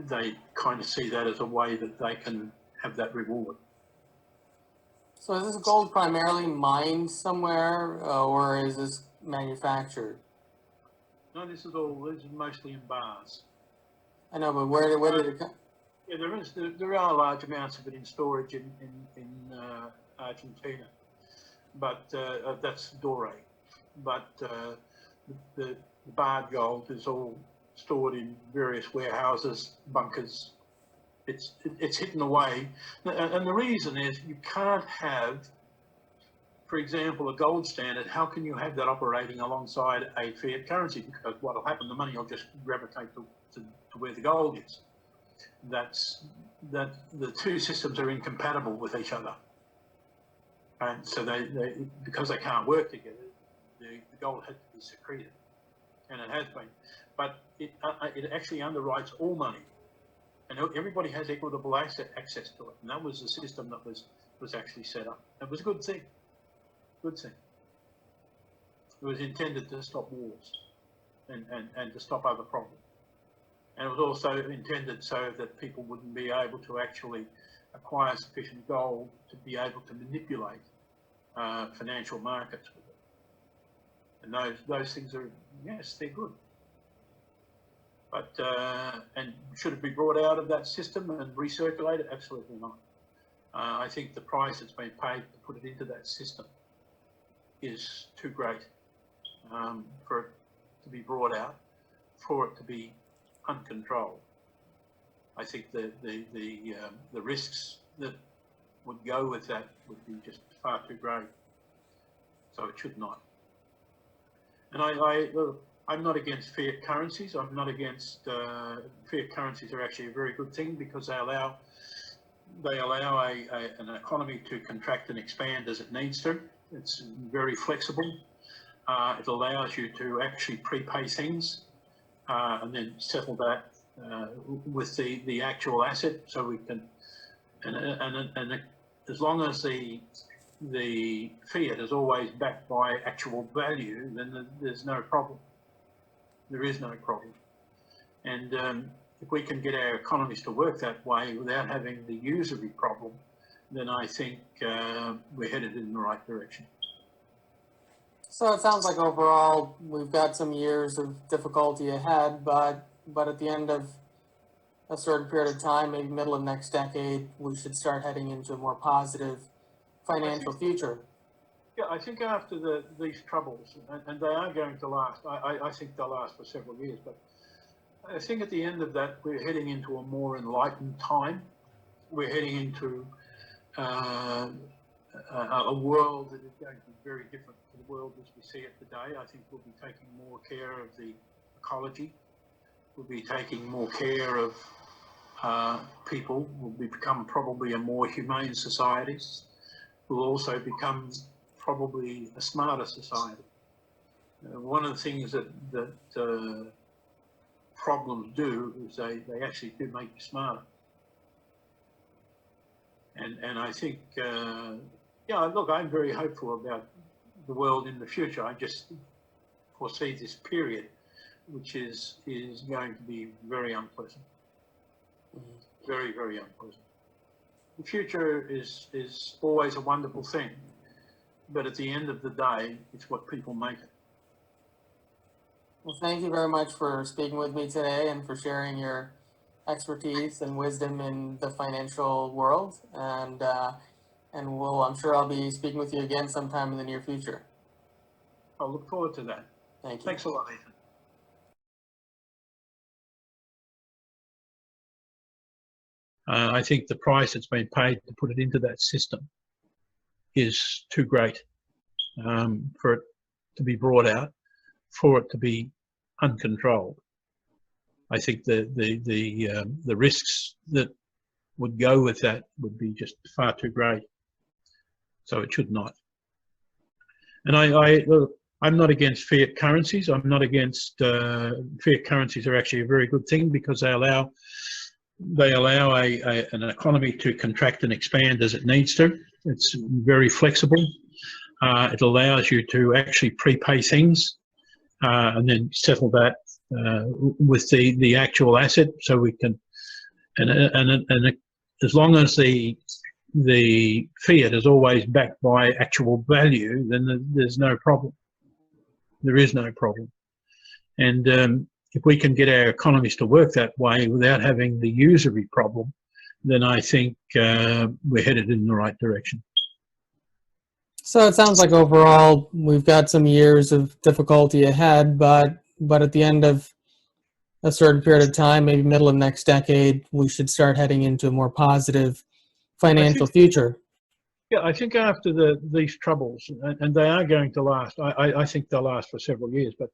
they kind of see that as a way that they can have that reward. So is this gold primarily mined somewhere, or is this manufactured? No, this is mostly in bars. I know, but where did it come? Yeah, there are large amounts of it in storage in Argentina, but that's doré. But the barred gold is all stored in various warehouses, bunkers. It's hidden away, and the reason is you can't have, for example, a gold standard. How can you have that operating alongside a fiat currency? Because what will happen, the money will just gravitate to where the gold is. That the two systems are incompatible with each other, and so they because they can't work together, the gold had to be secreted, and it has been, but it actually underwrites all money, and everybody has equitable access to it, and that was the system that was actually set up. It was a good thing. Good thing. It was intended to stop wars and to stop other problems. And it was also intended so that people wouldn't be able to actually acquire sufficient gold to be able to manipulate financial markets with it. And those things are, yes, they're good. But, and should it be brought out of that system and recirculated? Absolutely not. I think the price that's been paid to put it into that system is too great for it to be brought out, for it to be uncontrolled. I think the risks that would go with that would be just far too great. So it should not. And I'm not against fiat currencies. I'm not against fiat currencies. Are actually a very good thing, because they allow an economy to contract and expand as it needs to. It's very flexible. It allows you to actually prepay things and then settle that with the actual asset, so we can, and as long as the fiat is always backed by actual value, then there's no problem. There is no problem. And if we can get our economies to work that way without having the usury problem, then I think we're headed in the right direction. So it sounds like overall we've got some years of difficulty ahead, but at the end of a certain period of time, maybe middle of next decade, we should start heading into a more positive financial future. Yeah, I think after these troubles, and they are going to last, I think they'll last for several years, but I think at the end of that, we're heading into a more enlightened time. We're heading into a world that is going to be very different to the world as we see it today. I think we'll be taking more care of the ecology. We'll be taking more care of people. We'll become probably a more humane society. We'll also become probably a smarter society. One of the things that problems do is they actually do make you smarter. And I think, yeah, look, I'm very hopeful about the world in the future. I just foresee this period, which is going to be very unpleasant. Very, very unpleasant. The future is always a wonderful thing, but at the end of the day, it's what people make it. Well, thank you very much for speaking with me today and for sharing your expertise and wisdom in the financial world. And I'm sure I'll be speaking with you again sometime in the near future. I'll look forward to that. Thank you. Thanks a lot, Ethan. I think the price that's been paid to put it into that system is too great for it to be brought out, for it to be uncontrolled. I think the risks that would go with that would be just far too great. So it should not. And look, I'm not against fiat currencies. I'm not against fiat currencies are actually a very good thing because they allow an economy to contract and expand as it needs to. It's very flexible. It allows you to actually prepay things and then settle that with the actual asset, so we can. And as long as the fiat is always backed by actual value, then there's no problem. There is no problem. And if we can get our economies to work that way without having the usury problem, then I think we're headed in the right direction. So it sounds like overall we've got some years of difficulty ahead, but at the end of a certain period of time, maybe middle of next decade, we should start heading into a more positive financial future. Yeah, I think after these troubles, and they are going to last, I think they'll last for several years, but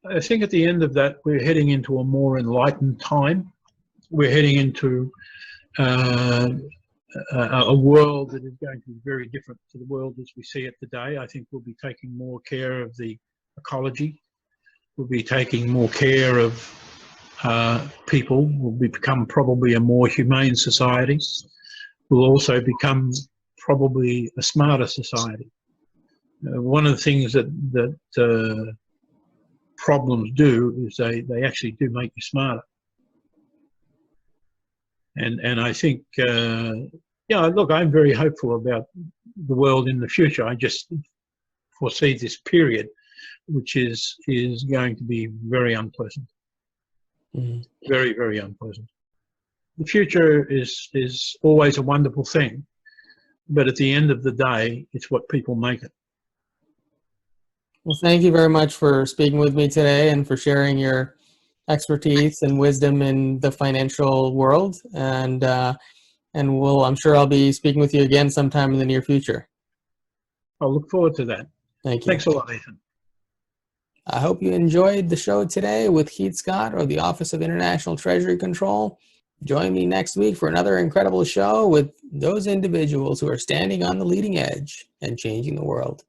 I think at the end of that, we're heading into a more enlightened time. We're heading into a world that is going to be very different to the world as we see it today. I think we'll be taking more care of the ecology. We'll be taking more care of people. We'll become probably a more humane society. We'll also become probably a smarter society. One of the things that problems do is they actually do make you smarter. And I think, yeah, look, I'm very hopeful about the world in the future. I just foresee this period, which is going to be very unpleasant. Very, very unpleasant. The future is always a wonderful thing, but at the end of the day, it's what people make it. Well, thank you very much for speaking with me today and for sharing your expertise and wisdom in the financial world. And I'm sure I'll be speaking with you again sometime in the near future. I'll look forward to that. Thank you. Thanks a lot, Ethan. I hope you enjoyed the show today with Keith Scott or the Office of International Treasury Control. Join me next week for another incredible show with those individuals who are standing on the leading edge and changing the world.